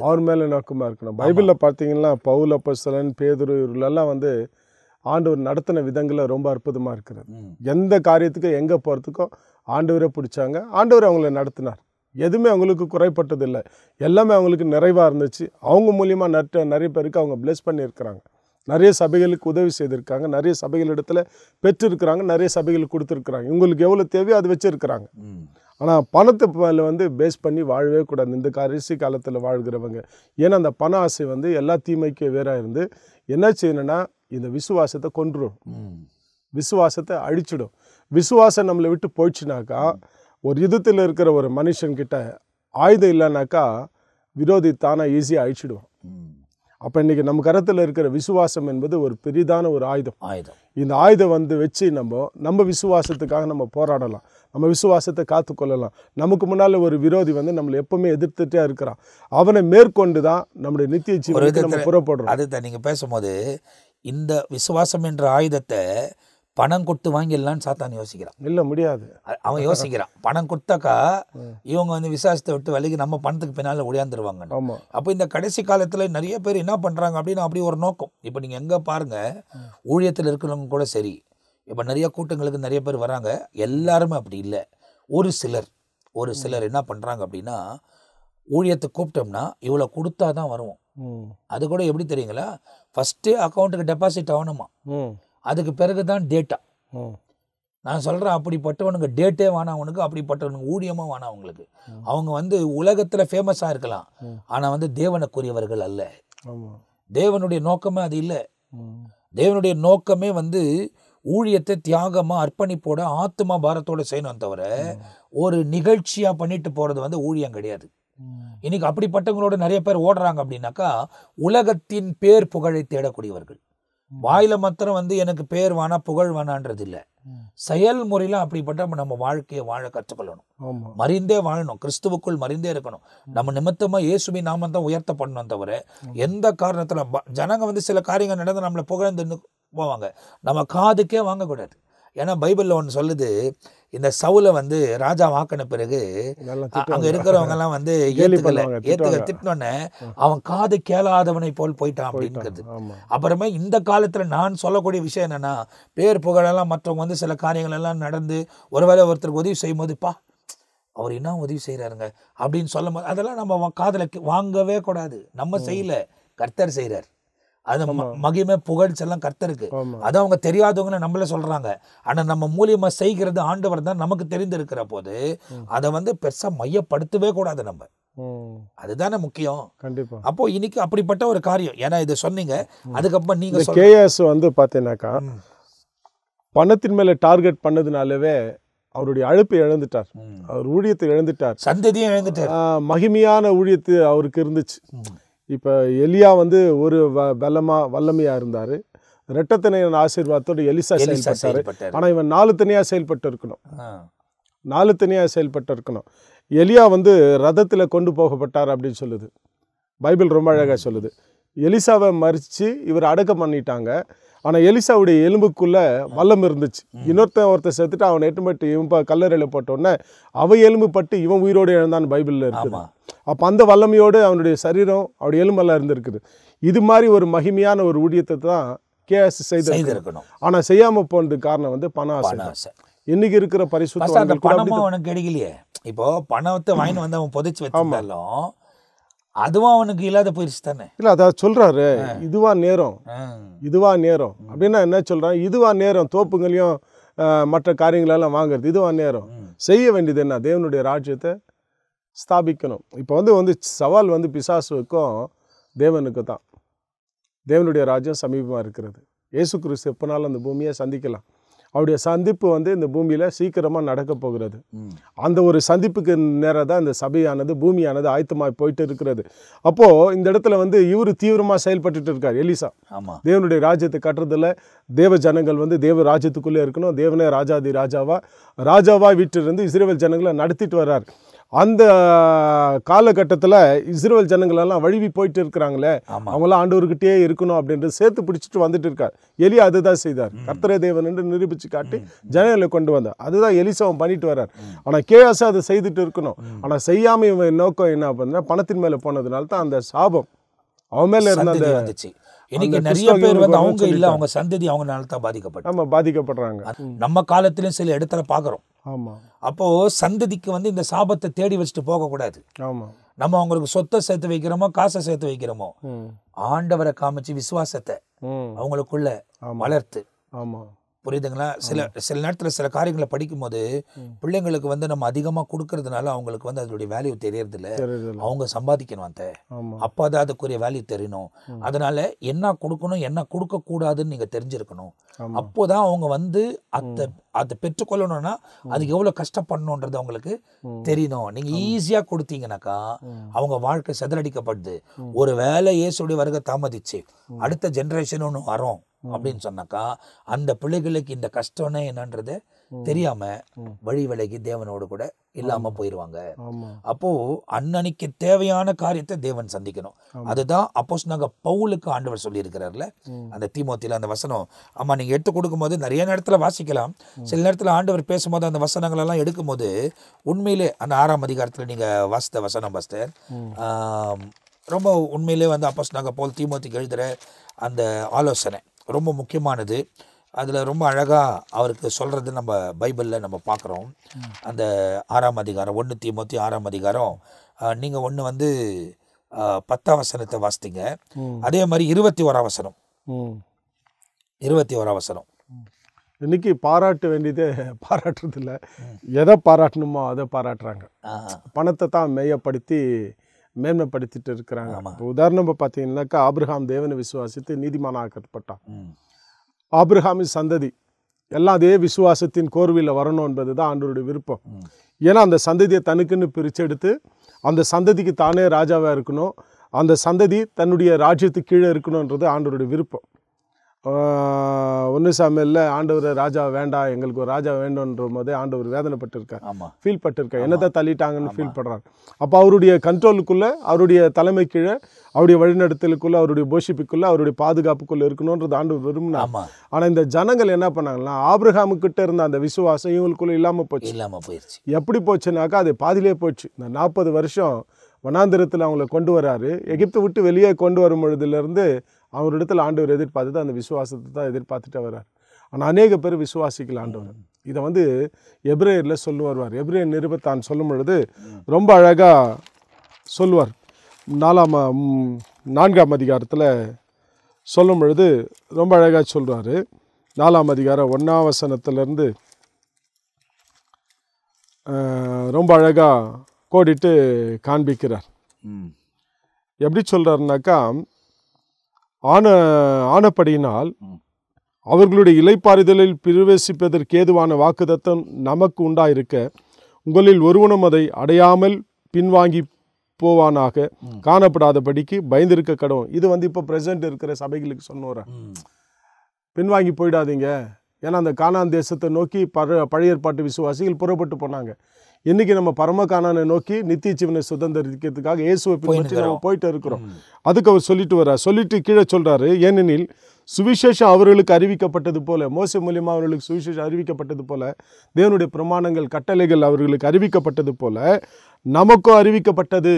B: அவர் மேல நோக்கமா இருக்கணும். பைபிள்ல பார்த்தீங்கன்னா பவுல், அப்போஸ்தலன், பேதுரு இவர்களெல்லாம் ஆண்டவர் நடத்தின விதங்களை ரொம்ப அற்புதமாக இருக்கிறது. எந்த காரியத்துக்கும் எங்கே போகிறதுக்கும் ஆண்டவரை பிடிச்சாங்க, ஆண்டவர் அவங்கள நடத்தினார். எதுவுமே அவங்களுக்கு குறைப்பட்டதில்லை. எல்லாமே அவங்களுக்கு நிறைவாக இருந்துச்சு. அவங்க மூலியமாக நிறைய பேருக்கு அவங்க பிளெஸ் பண்ணியிருக்கிறாங்க. நிறைய சபைகளுக்கு உதவி செய்திருக்காங்க. நிறைய சபைகளிடத்தில் பெற்றிருக்கிறாங்க. நிறைய சபைகளுக்கு கொடுத்துருக்குறாங்க. இவங்களுக்கு எவ்வளோ தேவையோ அது வச்சுருக்கிறாங்க. ஆனால் பணத்தை மேலே வந்து பேஸ் பண்ணி வாழவே கூடாது இந்த கடைசி காலத்தில் வாழ்கிறவங்க. ஏன்னா அந்த பண ஆசை வந்து எல்லா தீமைக்கும் வேறாக இருந்து என்ன செய்யணும்னா இந்த விசுவாசத்தை கொன்றுடும், விசுவாசத்தை அழிச்சிடும். விசுவாசம் நம்மளை விட்டு போயிடுச்சுனாக்கா, ஒரு யுத்தத்தில் இருக்கிற ஒரு மனுஷன்கிட்ட ஆயுதம் இல்லைனாக்கா விரோதி தானே ஈஸியாக அழிச்சிடுவான். அப்போ இன்றைக்கி நம்ம கரத்தில் இருக்கிற விசுவாசம் என்பது ஒரு பெரிதான ஒரு ஆயுதம். இந்த ஆயுதம் வந்து வச்சு நம்ம விசுவாசத்துக்காக நம்ம போராடலாம், நம்ம விசுவாசத்தை காத்துக்கொள்ளலாம். நமக்கு முன்னால் ஒரு விரோதி வந்து நம்மளை எப்பவுமே எதிர்த்துட்டே இருக்கிறான். அவனை மேற்கொண்டு தான் நம்முடைய நித்திய ஜீவனுக்கு நம்ம புறப்படுறோம்.
A: அதுதான் நீங்கள் பேசும்போது இந்த விசுவாசம் என்ற ஆயுதத்தை பணம் கொடுத்து வாங்கிடலான்னு சாத்தான் யோசிக்கிறான்.
B: இல்லை, முடியாது.
A: அவன் யோசிக்கிறான் பணம் கொடுத்தாக்கா இவங்க வந்து விசுவாசத்தை விட்டு விலகி நம்ம பணத்துக்கு பின்னால் ஒடியாந்துருவாங்க. அப்போ இந்த கடைசி காலத்தில் நிறைய பேர் என்ன பண்ணுறாங்க அப்படின்னா அப்படி ஒரு நோக்கம். இப்போ நீங்கள் எங்கே பாருங்கள், ஊழியத்தில் இருக்கிறவங்க கூட சரி, இப்போ நிறைய கூட்டங்களுக்கு நிறைய பேர் வராங்க. எல்லாருமே அப்படி இல்லை. ஒரு சிலர் என்ன பண்ணுறாங்க அப்படின்னா, ஊழியத்தை கூப்பிட்டோம்னா இவ்வளோ கொடுத்தா தான் வருவோம். அது கூட எப்படி தெரியுங்களா, ஃபஸ்ட்டு அக்கௌண்ட்டுக்கு டெபாசிட் ஆகணுமா, அதுக்கு பிறகு தான் டேட்டா. நான் சொல்கிறேன், அப்படிப்பட்டவனுக்கு டேட்டே வேணாம், அவனுக்கு அப்படிப்பட்டவனுக்கு ஊழியமாக வேணாம். அவங்களுக்கு அவங்க வந்து உலகத்தில் ஃபேமஸாக இருக்கலாம், ஆனால் வந்து தேவனுக்குரியவர்கள் அல்ல. தேவனுடைய நோக்கமே அது இல்லை. தேவனுடைய நோக்கமே வந்து ஊழியத்தை தியாகமாக அர்ப்பணிப்போட ஆத்மா பாரத்தோடு செய்யணும் தவிர ஒரு நிகழ்ச்சியாக பண்ணிட்டு போகிறது வந்து ஊழியம் கிடையாது. இன்னைக்கு அப்படிப்பட்டவங்களோட நிறைய பேர் ஓடுறாங்க. அப்படின்னாக்கா உலகத்தின் பேர் புகழை தேடக்கூடியவர்கள். வாயில மாத்திரம் வந்து எனக்கு பேர் வேணா புகழ் வேணான்றது இல்லை, செயல்முறையில் அப்படிப்பட்ட நம்ம வாழ்க்கையை வாழ கற்றுக்கொள்ளணும். மறிந்தே வாழணும், கிறிஸ்துவுக்குள் மறிந்தே இருக்கணும். நம்ம நிமித்தமா இயேசுவின் நாமம் தான் உயர்த்தப்படணும் தவிர எந்த காரணத்துல ஜனங்க வந்து சில காரியங்கள் நடந்து நம்மளை புகழ்ந்து போவாங்க, நம்ம காதுக்கே வாங்கக்கூடாது. ஏன்னா பைபிளில் ஒன்று சொல்லுது, இந்த சவுலை வந்து ராஜா வாக்கின பிறகு அங்கே இருக்கிறவங்க எல்லாம் வந்து திட்டினோடனே அவன் காது கேளாதவனை போல் போயிட்டான் அப்படிங்கிறது. அப்புறமே இந்த காலத்தில் நான் சொல்லக்கூடிய விஷயம் என்னன்னா, பேர் புகழெல்லாம் மற்றவங்க வந்து சில காரியங்கள் எல்லாம் நடந்து ஒருவேளை ஒருத்தருக்கு உதவி செய்யும் போதுப்பா அவர் என்ன உதவி செய்கிறாருங்க அப்படின்னு சொல்லும் போது அதெல்லாம் நம்ம காதில் வாங்கவே கூடாது. நம்ம செய்யல, கர்த்தர் செய்கிறார். அது மகிமை புகழ்ச்சி எல்லாம் கர்த்தருக்கு. அது அவங்க தெரியாதவங்கன்னு நம்மள சொல்றாங்க. ஆனா நம்ம மூலியமா செய்கிறது ஆண்டவர் தான் நமக்கு தெரிந்திருக்கிற போது அதை வந்து பெருசா மையப்படுத்தவே கூடாது. நம்ம அதுதானே முக்கியம். கண்டிப்பா. அப்போ இன்னைக்கு அப்படிப்பட்ட ஒரு காரியம். ஏன்னா இது சொன்னீங்க, அதுக்கப்புறம் நீங்க
B: கேஎஸ் வந்து பாத்தீங்கன்னாக்கா பணத்தின் மேல டார்கெட் பண்ணதுனாலவே அவருடைய அழைப்பை இழந்துட்டார், அவர் ஊழியத்தை இழந்துட்டார்,
A: சந்ததியும் இழந்துட்டார்.
B: மகிமையான ஊழியத்து அவருக்கு இருந்துச்சு. இப்போ எலியா வந்து ஒரு வல்லமையாக இருந்தார், ரெட்டத்தனையான ஆசீர்வாதத்தோடு எலிசா செயல்பட்டார். ஆனால் இவன் 4 தனியாக செயல்பட்டு இருக்கணும். எலியா வந்து ரதத்தில் கொண்டு போகப்பட்டார் அப்படின்னு சொல்லுது பைபிள், ரொம்ப அழகாக சொல்லுது. எலிசாவை மறித்து இவர் அடக்கம் பண்ணிட்டாங்க. ஆனால் எலிசாவுடைய எலும்புக்குள்ளே வல்லம் இருந்துச்சு. ஒருத்தர் செத்துட்டு அவனை எட்டுமட்டு இவன் கல்லறையில் போட்டோடனே அவன் எலும்பு பட்டு இவன் உயிரோடு இழந்தான்னு பைபிளில் இருக்குது. அப்போ அந்த வல்லமையோடு அவனுடைய சரீரம் அவருடைய எலும்பெல்லாம் இருந்திருக்குது. இது மாதிரி ஒரு மகிமையான ஒரு ஊழியத்தை தான் கேஎஸ் செய்திருக்கணும். ஆனால் செய்யாமல் போனதுக்கு காரணம் வந்து பண ஆசை. இன்னைக்கு இருக்கிற பரிசுத்த
A: பணமும் அவனுக்கு கிடைக்கலையே. இப்போ பணத்தை வாங்கி வந்து அவன் புதைச்சி வச்சிருந்தாலும் அதுவும் அவனுக்கு இல்லாத போயிடுச்சு தானே.
B: இல்லை, அதான் சொல்றாரு, இதுவா நேரம் அப்படின்னா என்ன சொல்றான், இதுவா நேரம் தோப்புங்களையும் மற்ற காரியங்களெல்லாம் வாங்குறது, இதுவா நேரம். செய்ய வேண்டியது என்ன, தேவனுடைய ராஜ்யத்தை ஸ்தாபிக்கணும். இப்போ வந்து சவால் வந்து பிசாசுக்கும் தேவனுக்கு தான். தேவனுடைய ராஜ்யம் சமீபமாக இருக்கிறது. இயேசு கிறிஸ்து எப்போனாலும் அந்த பூமியை சந்திக்கலாம். அவருடைய சந்திப்பு வந்து இந்த பூமியில் சீக்கிரமாக நடக்க போகிறது. அந்த ஒரு சந்திப்புக்கு நேரம் தான் இந்த சபையானது பூமியானது ஆயத்தமாக போயிட்டு இருக்கிறது. அப்போது இந்த இடத்துல வந்து இவர் தீவிரமாக செயல்பட்டு இருக்கார் எலிசா. தேவனுடைய ராஜ்யத்தை கட்டுறதில் தேவ ஜனங்கள் வந்து தேவ ராஜ்யத்துக்குள்ளே இருக்கணும். தேவனே ராஜாதி ராஜாவா வீட்டிலிருந்து இஸ்ரவேல் ஜனங்களை நடத்திட்டு வர்றார். அந்த காலகட்டத்தில் இஸ்ரவேல் ஜனங்களெல்லாம் வழுவி போயிட்டு இருக்கிறாங்களே, அவங்களாம் ஆண்டவர்கிட்டே இருக்கணும் அப்படின்றது சேர்த்து பிடிச்சிட்டு வந்துட்டு இருக்கார். எலியா அதுதான் செய்தார். கர்த்தரே தேவன் என்று நிரூபித்து காட்டி ஜனங்களை கொண்டு வந்தார். அதுதான் எலிசாவும் பண்ணிட்டு வர்றார். ஆனால் கேஎஸ் அதை செய்துட்டு இருக்கணும். ஆனால் செய்யாமல் இவன் நோக்கம் என்ன பண்ணா, பணத்தின் மேலே போனதுனால தான் அந்த சாபம் அவன் மேலே இருந்த அந்த
A: இன்னைக்கு நிறைய பேர் வந்து அவங்க இல்லை, அவங்க சந்ததி அவங்கனால தான் பாதிக்கப்படுறாங்க.
B: பாதிக்கப்படுறாங்க.
A: நம்ம காலத்திலும் சில இடத்துல பார்க்குறோம்.
B: ஆமாம்.
A: அப்போது சந்ததிக்கு வந்து இந்த சாபத்தை தேடி வச்சுட்டு போகக்கூடாது.
B: ஆமாம்.
A: நம்ம அவங்களுக்கு சொத்தை சேர்த்து வைக்கிறோமோ காசை சேர்த்து வைக்கிறோமோ, ஆண்டவரை காமிச்சு விசுவாசத்தை அவங்களுக்குள்ள வளர்த்து.
B: ஆமாம்.
A: புரியுதுங்களா? சில நேரத்தில் சில காரியங்களை படிக்கும்போது பிள்ளைங்களுக்கு வந்து நம்ம அதிகமாக கொடுக்கறதுனால அவங்களுக்கு வந்து அதனுடைய வேல்யூ தெரியறதில்ல. அவங்க சம்பாதிக்கணும், அந்த அப்போ தான் அதுக்குரிய வேல்யூ தெரியணும். அதனால என்ன கொடுக்கணும் என்ன கொடுக்கக்கூடாதுன்னு நீங்கள் தெரிஞ்சிருக்கணும். அப்போதான் அவங்க வந்து அதை பெற்றுக்கொள்ளணும்னா அதுக்கு எவ்வளோ கஷ்டப்படணுன்றது அவங்களுக்கு தெரியணும். நீங்கள் ஈஸியாக கொடுத்தீங்கன்னாக்கா அவங்க வாழ்க்கை சிதறடிக்கப்படுது. ஒரு வேளை இயேசுடைய வருகை தாமதிச்சு அடுத்த ஜென்ரேஷன் ஒன்று வரும் அப்படின்னு சொன்னாக்கா அந்த பிள்ளைகளுக்கு இந்த கஷ்டம்னா என்னன்றது தெரியாம வழி விலகி தேவனோடு கூட இல்லாம போயிடுவாங்க. அப்போ அன்னன்னைக்கு தேவையான காரியத்தை தேவன் சந்திக்கணும். அதுதான் அப்போஸ்தலனாகிய பவுலுக்கு ஆண்டவர் சொல்லி இருக்கிறார்ல, அந்த தீமோத்தில அந்த வசனம். ஆமா, நீங்க எடுத்து கொடுக்கும் போது நிறைய நேரத்துல வாசிக்கலாம். சில நேரத்துல ஆண்டவர் பேசும்போது அந்த வசனங்கள் எல்லாம் எடுக்கும் போது உண்மையிலே அந்த 6ஆம் அதிகாரத்துல நீங்க வாசித்த வசனம் பாஸ்டர் ரொம்ப உண்மையிலே வந்து அப்போஸ்தலனாகிய பவுல் தீமோத்திக்கு எழுதுற அந்த ஆலோசனை ரொம்ப முக்கியமானது. அதில் ரொம்ப அழகாக அவருக்கு சொல்கிறது நம்ம பைபிளில் நம்ம பார்க்குறோம். அந்த 6ஆம் அதிகாரம் 1 தீமோத்தி 6ஆம் அதிகாரம் நீங்கள் ஒன்று வந்து 10ஆம் வசனத்தை வாசித்தீங்க. அதே மாதிரி 21ஆம் வசனம் 21ஆம் வசனம்.
B: இன்னைக்கு பாராட்ட வேண்டியதே பாராட்டுறது இல்லை, எதை பாராட்டணுமோ அதை பாராட்டுறாங்க. பணத்தை தான் மேயப்படுத்தி மேன்மைப்படுத்திட்டு இருக்கிறாங்க. உதாரணம் பார்த்தீங்கன்னாக்கா ஆபிரகாம் தேவனை விசுவாசித்து நீதிமானாக்கப்பட்டான். ஆபிரகாமின் சந்ததி எல்லாம் அதே விசுவாசத்தின் கோர்வையில் வரணும் என்பது தான் ஆண்டவருடைய விருப்பம். ஏன்னா அந்த சந்ததியை தனக்குன்னு பிரிச்செடுத்து அந்த சந்ததிக்கு தானே ராஜாவாக இருக்கணும், அந்த சந்ததி தன்னுடைய ராஜ்யத்துக்கு கீழே இருக்கணுன்றது ஆண்டவருடைய விருப்பம். 1 சாமுவேல்ல ஆண்டவர் ராஜா வேண்டாம், எங்களுக்கு ஒரு ராஜா வேண்டும்ன்ற போதே ஆண்டவர் வேதனைப்பட்டிருக்கார், ஃபீல் பட்டிருக்கார், என்னத்தை தள்ளிட்டாங்கன்னு ஃபீல் பண்ணுறாரு. அப்போ அவருடைய கண்ட்ரோலுக்குள்ளே, அவருடைய தலைமை கீழே, அவருடைய வழிநடத்தலுக்குள்ளே, அவருடைய போஷிப்புக்குள்ளே, அவருடைய பாதுகாப்புக்குள்ளே இருக்கணுன்றது ஆண்டவர் விரும்பினார். ஆனால் இந்த ஜனங்கள் என்ன பண்ணாங்கன்னா ஆபிரகாமுக்கிட்ட இருந்த அந்த விசுவாசம் இவங்களுக்குள்ளே இல்லாமல் போயிடுச்சு. எப்படி போச்சுனாக்கா அது பாதிலே போச்சு. இந்த 40 வருஷம் வனாந்திரத்தில் அவங்கள கொண்டு வராரு. எகிப்தை விட்டு வெளியே கொண்டு வரும் பொழுதுலேருந்து அவரிடத்தில் ஆண்டவர் எதிர்பார்த்தது அந்த விசுவாசத்தை தான் எதிர்பார்த்துட்டு வர்றார். ஆனால் அநேக பேர் விசுவாசிக்கல ஆண்டவர். இதை வந்து எபிரேயரில் சொல்லி வருவார். எபிரேயர் நிருபத்தான் சொல்லும் பொழுது ரொம்ப அழகாக சொல்லுவார். 4ஆம் அதிகாரத்தில் சொல்லும் பொழுது ரொம்ப அழகாக சொல்கிறாரு. 4ஆம் அதிகாரம் 1ஆம் வசனத்திலேருந்து ரொம்ப அழகாக கோடிட்டு காண்பிக்கிறார். எப்படி சொல்கிறாருனாக்கா, ஆனப்படியினால் அவர்களுடைய இளைப்பாறுதலில் பிரவேசிப்பதற்கு ஏதுவான வாக்குத்தத்தம் நமக்கு உண்டாயிருக்க உங்களில் ஒருவனும் அதை அடையாமல் பின்வாங்கி போவானாக காணப்படாதபடிக்கு பயந்திருக்க கடவும். இது வந்து இப்போ பிரசன்ட் இருக்கிற சபைகளுக்கு சொன்னோர பின்வாங்கி போயிடாதீங்க. ஏன்னா அந்த கானான் தேசத்தை நோக்கி பழைய ஏற்பாட்டு விசுவாசிகள் புறப்பட்டு போனாங்க. இன்றைக்கி நம்ம பரம கானானை நோக்கி நித்திய ஜீவனை சுதந்திரிக்கிறதுக்காக இயேசுவை பின்பற்றி நம்ம போயிட்டு இருக்கிறோம். அதுக்கு அவர் சொல்லிட்டு கீழே சொல்கிறாரு, ஏனெனில் சுவிசேஷம் அவர்களுக்கு அறிவிக்கப்பட்டது போல, மோசே மூலியமாக அவர்களுக்கு சுவிசேஷம் அறிவிக்கப்பட்டது போல, தேவனுடைய பிரமாணங்கள் கட்டளைகள் அவர்களுக்கு அறிவிக்கப்பட்டது போல நமக்கும் அறிவிக்கப்பட்டது.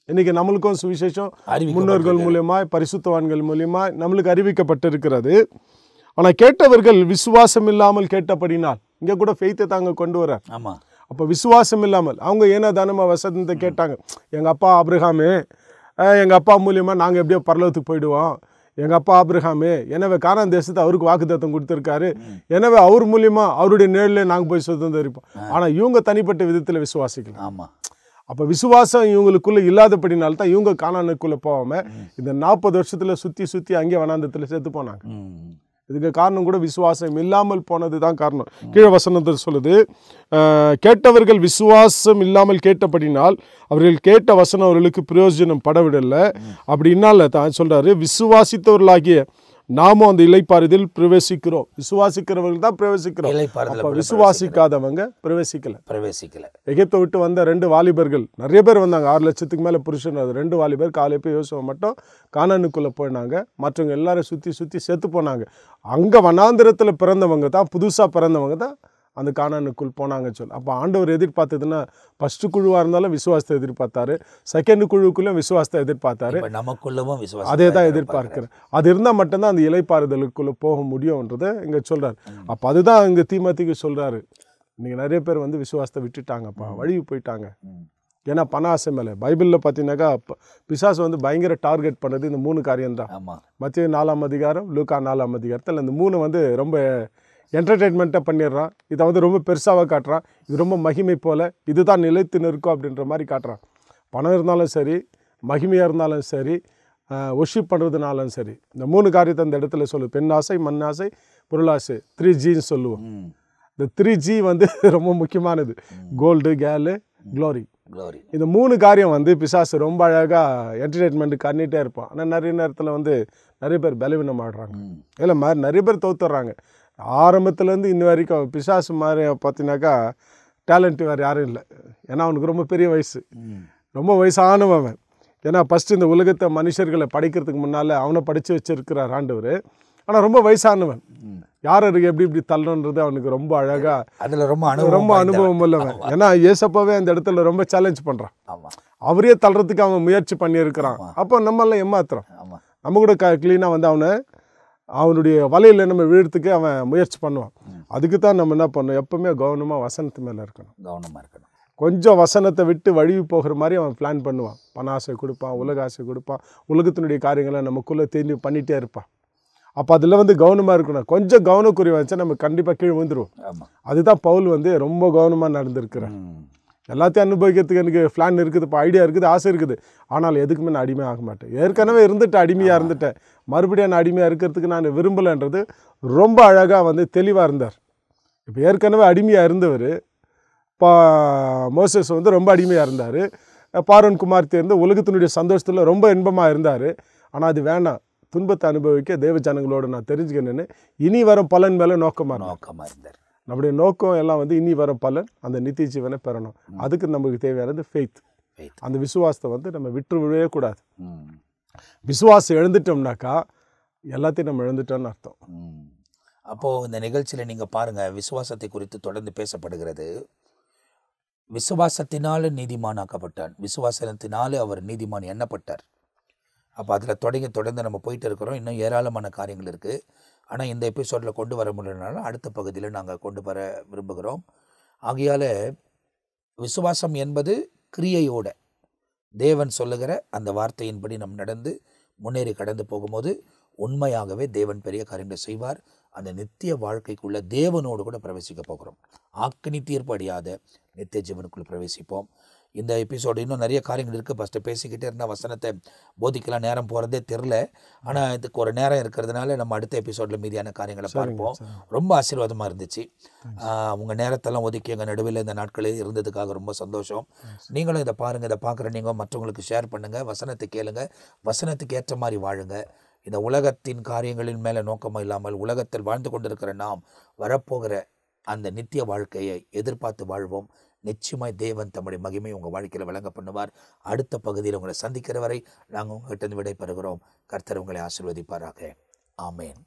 B: இன்றைக்கி நம்மளுக்கும் சுவிசேஷம் முன்னோர்கள் மூலியமாக பரிசுத்தவான்கள் மூலியமாக நம்மளுக்கு அறிவிக்கப்பட்டிருக்கிறது. ஆனால் கேட்டவர்கள் விசுவாசம் இல்லாமல் கேட்டபடினால், இங்கே கூட ஃபெய்த்தை தாங்க கொண்டு வர. ஆமாம். அப்போ விசுவாசம் இல்லாமல் அவங்க ஏன்னா தானமாக வசனத்தை கேட்டாங்க. எங்கள் அப்பா ஆபிரகாமே, எங்கள் அப்பா மூலியமாக நாங்கள் எப்படியோ பரலோகத்துக்கு போயிடுவோம், எங்கள் அப்பா ஆபிரகாமே எனவே கானான் தேசத்தை அவருக்கு வாக்குத்தத்தம் கொடுத்துருக்காரு, எனவே அவர் மூலியமாக அவருடைய நிழலில் நாங்கள் போய் சுதந்திரிப்போம். ஆனால் இவங்க தனிப்பட்ட விதத்தில் விசுவாசிக்கலாம். ஆமாம். அப்போ விசுவாசம் இவங்களுக்குள்ளே இல்லாதபடினால்தான் இவங்க கானானுக்குள்ளே போகாமல் இந்த 40 வருஷத்தில் சுற்றி அங்கே வனாந்தத்தில் சேர்த்து போனாங்க. இதுக்கு காரணம் கூட விசுவாசம் இல்லாமல் போனது தான் காரணம். கீழே வசனத்தில் சொல்லுது, கேட்டவர்கள் விசுவாசம் இல்லாமல் கேட்டபடினால் அவர்கள் கேட்ட வசனம் அவர்களுக்கு பிரயோஜனம் படவிடலை. அப்படின்னால தான் சொல்கிறாரு, விசுவாசித்தவர்களாகிய நாமும் அந்த இளைப்பாறுதல் பிரவேசிக்கிறோம். விசுவாசிக்கிறவர்கள் தான் பிரவேசிக்கிறோம். விசுவாசிக்காதவங்க பிரவேசிக்கல. எகிப்தை விட்டு வந்த 2 வாலிபர்கள், நிறைய பேர் வந்தாங்க, 6 லட்சத்துக்கு மேலே புருஷன். 2 வாலிபர் காலை போய் யோசுவா மட்டும் கானானுக்குள்ளே போயினாங்க. மற்றவங்க எல்லாரும் சுற்றி செத்து போனாங்க. அங்கே வனாந்திரத்தில் பிறந்தவங்க தான், புதுசாக பிறந்தவங்க தான் அந்த கானானுக்குள் போனாங்க சொல். அப்போ ஆண்டவர் எதிர்பார்த்ததுன்னா ஃபஸ்ட்டு குழுவாக இருந்தாலும் விசுவாசத்தை எதிர்பார்த்தாரு, செகண்ட் குழுக்குள்ளே விசுவாசத்தை எதிர்பார்த்தாரு, நமக்குள்ளவும் விசுவாசம் அதே தான் எதிர்பார்க்கிறேன். அது இருந்தால் மட்டும்தான் அந்த இளைப்பாறுதலுக்குள்ளே போக முடியும்ன்றதை இங்கே சொல்கிறார். அப்போ அதுதான் இங்கே தீமோத்தேயுக்கு சொல்கிறாரு, இன்றைக்கி நிறைய பேர் வந்து விசுவாசத்தை விட்டுட்டாங்கப்பா, வழிவு போயிட்டாங்க.
A: ம்.
B: ஏன்னா பண ஆசை மேலே. பைபிளில் பார்த்தீங்கன்னாக்கா பிசாசு வந்து பயங்கர டார்கெட் பண்ணது இந்த 3 காரியம்தான்.
A: ஆமாம்.
B: மத்திய 4ஆம் அதிகாரம், லூக்கா 4ஆம் அதிகாரத்தில் இந்த 3 வந்து ரொம்ப என்டர்டெயின்மெண்ட்டாக பண்ணிடுறான். இதை வந்து ரொம்ப பெருசாக காட்டுறான். இது ரொம்ப மகிமை போல், இதுதான் நிலைத்து நிற்கும் அப்படின்ற மாதிரி காட்டுறான். பணம் இருந்தாலும் சரி, மகிமையாக இருந்தாலும் சரி, ஒர்ஷிப் பண்ணுறதுனாலும் சரி, இந்த 3 காரியத்தை அந்த இடத்துல சொல்லுது. பெண் ஆசை, மண் ஆசை, பொருளாசை, 3Gன்னு சொல்லுவோம். இந்த 3G வந்து ரொம்ப முக்கியமானது. கோல்டு, கேலு, க்ளோரி. இந்த 3 காரியம் வந்து பிசாசு ரொம்ப அழகாக என்டர்டெயின்மெண்ட் பண்ணிகிட்டே இருப்பான். ஆனால் நிறைய நேரத்தில் வந்து நிறைய பேர் பலவீனம் ஆடுறாங்க. இல்லை மாதிரி நிறைய பேர் தோத்துடுறாங்க. ஆரம்பத்துலேருந்து இன்ன வரைக்கும் பிசாசு மாதிரி பார்த்தீங்கன்னாக்கா டேலண்ட் வேறு யாரும் இல்லை. ஏன்னா அவனுக்கு ரொம்ப பெரிய வயசு, ரொம்ப வயசானவன். ஏன்னா ஃபஸ்ட்டு இந்த உலகத்தை மனுஷர்களை படைக்கிறதுக்கு முன்னால் அவனை படித்து வச்சிருக்கிறார் ஆண்டவர். ஆனால் ரொம்ப வயசானவன். யாருக்கு எப்படி இப்படி தள்ளணுன்றது அவனுக்கு ரொம்ப அழகாக,
A: அதில் ரொம்ப
B: அனுபவம் உள்ளவன். ஏன்னா ஏசப்பாவே அந்த இடத்துல ரொம்ப சேலஞ்ச் பண்ணுறான்.
A: ஆமாம்.
B: அவரே தள்ளுறதுக்கு அவன் முயற்சி பண்ணியிருக்கிறான். அப்போ நம்மளாம் ஏமாத்துறோம். நம்ம கூட க்ளீனாக வந்து அவனுடைய வலையில் நம்ம வீழ்றதுக்கு அவன் முயற்சி பண்ணுவான். அதுக்கு தான் நம்ம என்ன பண்ணணும், எப்பவுமே கவனமாக வசனத்து மேலே இருக்கணும். கொஞ்சம் வசனத்தை விட்டு வழுவி போகிற மாதிரி அவன் பிளான் பண்ணுவான். பண ஆசை கொடுப்பான், உலக ஆசை கொடுப்பான், உலகத்தினுடைய காரியங்களை நமக்குள்ளே தேடி பண்ணிகிட்டே இருப்பான். அப்போ அதில் வந்து கவனமாக இருக்கணும். கொஞ்சம் கவனக்குறைவாக இருந்துச்சா நம்ம கண்டிப்பாக கீழே விழுந்துருவோம். அதுதான் பவுல் வந்து ரொம்ப கவனமாக நடந்திருக்கிறேன். எல்லாத்தையும் அனுபவிக்கிறதுக்கு எனக்கு பிளான் இருக்குது, இப்போ ஐடியா இருக்குது, ஆசை இருக்குது. ஆனால் எதுக்குமே நான் அடிமை ஆக மாட்டேன். ஏற்கனவே இருந்துட்டேன், அடிமையாக இருந்துட்டேன். மறுபடியும் நான் அடிமையாக இருக்கிறதுக்கு நான் விரும்பலைன்றது ரொம்ப அழகாக வந்து தெளிவாக இருந்தார். இப்போ ஏற்கனவே அடிமையாக இருந்தவர் மோசஸ் வந்து ரொம்ப அடிமையாக இருந்தார். பார்வோன் குமார்த்தி இருந்து உலகத்தினுடைய சந்தோஷத்தில் ரொம்ப இன்பமாக இருந்தார். ஆனால் அது வேணாம், துன்பத்தை அனுபவிக்க தேவ ஜனங்களோடு நான் தெரிஞ்சுக்கணுன்னு இனி வரும் பலன் மேலே நோக்கமாக இருந்தார். நம்முடைய நோக்கம் எல்லாம் வந்து இனி வரும் பலன், அந்த நித்திய ஜீவனை பெறணும். அதுக்கு நமக்கு தேவையானது ஃபெய்த். அந்த விசுவாசத்தை வந்து நம்ம விட்டு விடவே கூடாது. விசுவாசம் எழுந்துட்டோம்னாக்கா எல்லாத்தையும் நம்ம எழுந்துட்டோம்னு அர்த்தம்.
A: அப்போது இந்த நிகழ்ச்சியில் நீங்கள் பாருங்கள், விசுவாசத்தை குறித்து தொடர்ந்து பேசப்படுகிறது. விசுவாசத்தினால நீதிமானாக்கப்பட்டான், விசுவாசத்தினால அவர் நீதிமான் எண்ணப்பட்டார். அப்போ அதில் தொடர்ந்து நம்ம போயிட்டு இருக்கிறோம். இன்னும் ஏராளமான காரியங்கள் இருக்குது. ஆனால் இந்த எபிசோடில் கொண்டு வர முடியலனாலும் அடுத்த பகுதியில் நாங்கள் கொண்டு வர விரும்புகிறோம். ஆகையால் விசுவாசம் என்பது கிரியையோட தேவன் சொல்லுகிற அந்த வார்த்தையின்படி நம் நடந்து முன்னேறி கடந்து போகும்போது உண்மையாகவே தேவன் பெரிய காரியங்களை செய்வார். அந்த நித்திய வாழ்க்கைக்குள்ளே தேவனோடு கூட பிரவேசிக்க போகிறோம். ஆக்கினி தீர்ப்பு அடையாத நித்திய ஜீவனுக்குள்ளே பிரவேசிப்போம். இந்த எபிசோடு இன்னும் நிறைய காரியங்கள் இருக்குது. ஃபஸ்ட்டு பேசிக்கிட்டே இருந்தால் வசனத்தை போதிக்கலாம், நேரம் போகிறதே தெரில. ஆனால் இதுக்கு ஒரு நேரம் இருக்கிறதுனால நம்ம அடுத்த எபிசோடில் மீதியான காரியங்களை பார்ப்போம். ரொம்ப ஆசீர்வாதமாக இருந்துச்சு. உங்கள் நேரத்தெல்லாம் ஒதுக்கி எங்கள் நடுவில் இந்த நாட்களில் இருந்ததுக்காக ரொம்ப சந்தோஷம். நீங்களும் இதை பாருங்கள், இதை பார்க்குற நீங்கள் மற்றவங்களுக்கு ஷேர் பண்ணுங்கள், வசனத்தை கேளுங்க, வசனத்துக்கு ஏற்ற மாதிரி வாழுங்க. இந்த உலகத்தின் காரியங்களின் மேலே நோக்கமாக இல்லாமல் உலகத்தில் வாழ்ந்து கொண்டிருக்கிற நாம் வரப்போகிற அந்த நித்திய வாழ்க்கையை எதிர்பார்த்து வாழ்வோம். நிச்சயமாய் தேவன் தம்முடைய மகிமை உங்கள் வாழ்க்கையில் விளங்க பண்ணுவார். அடுத்த பகுதியில் உங்களை சந்திக்கிற வரை நாங்கள் உங்கள்கிட்ட விடை பெறுகிறோம். கர்த்தர் உங்களை ஆசீர்வதிப்பாராக. ஆமேன்.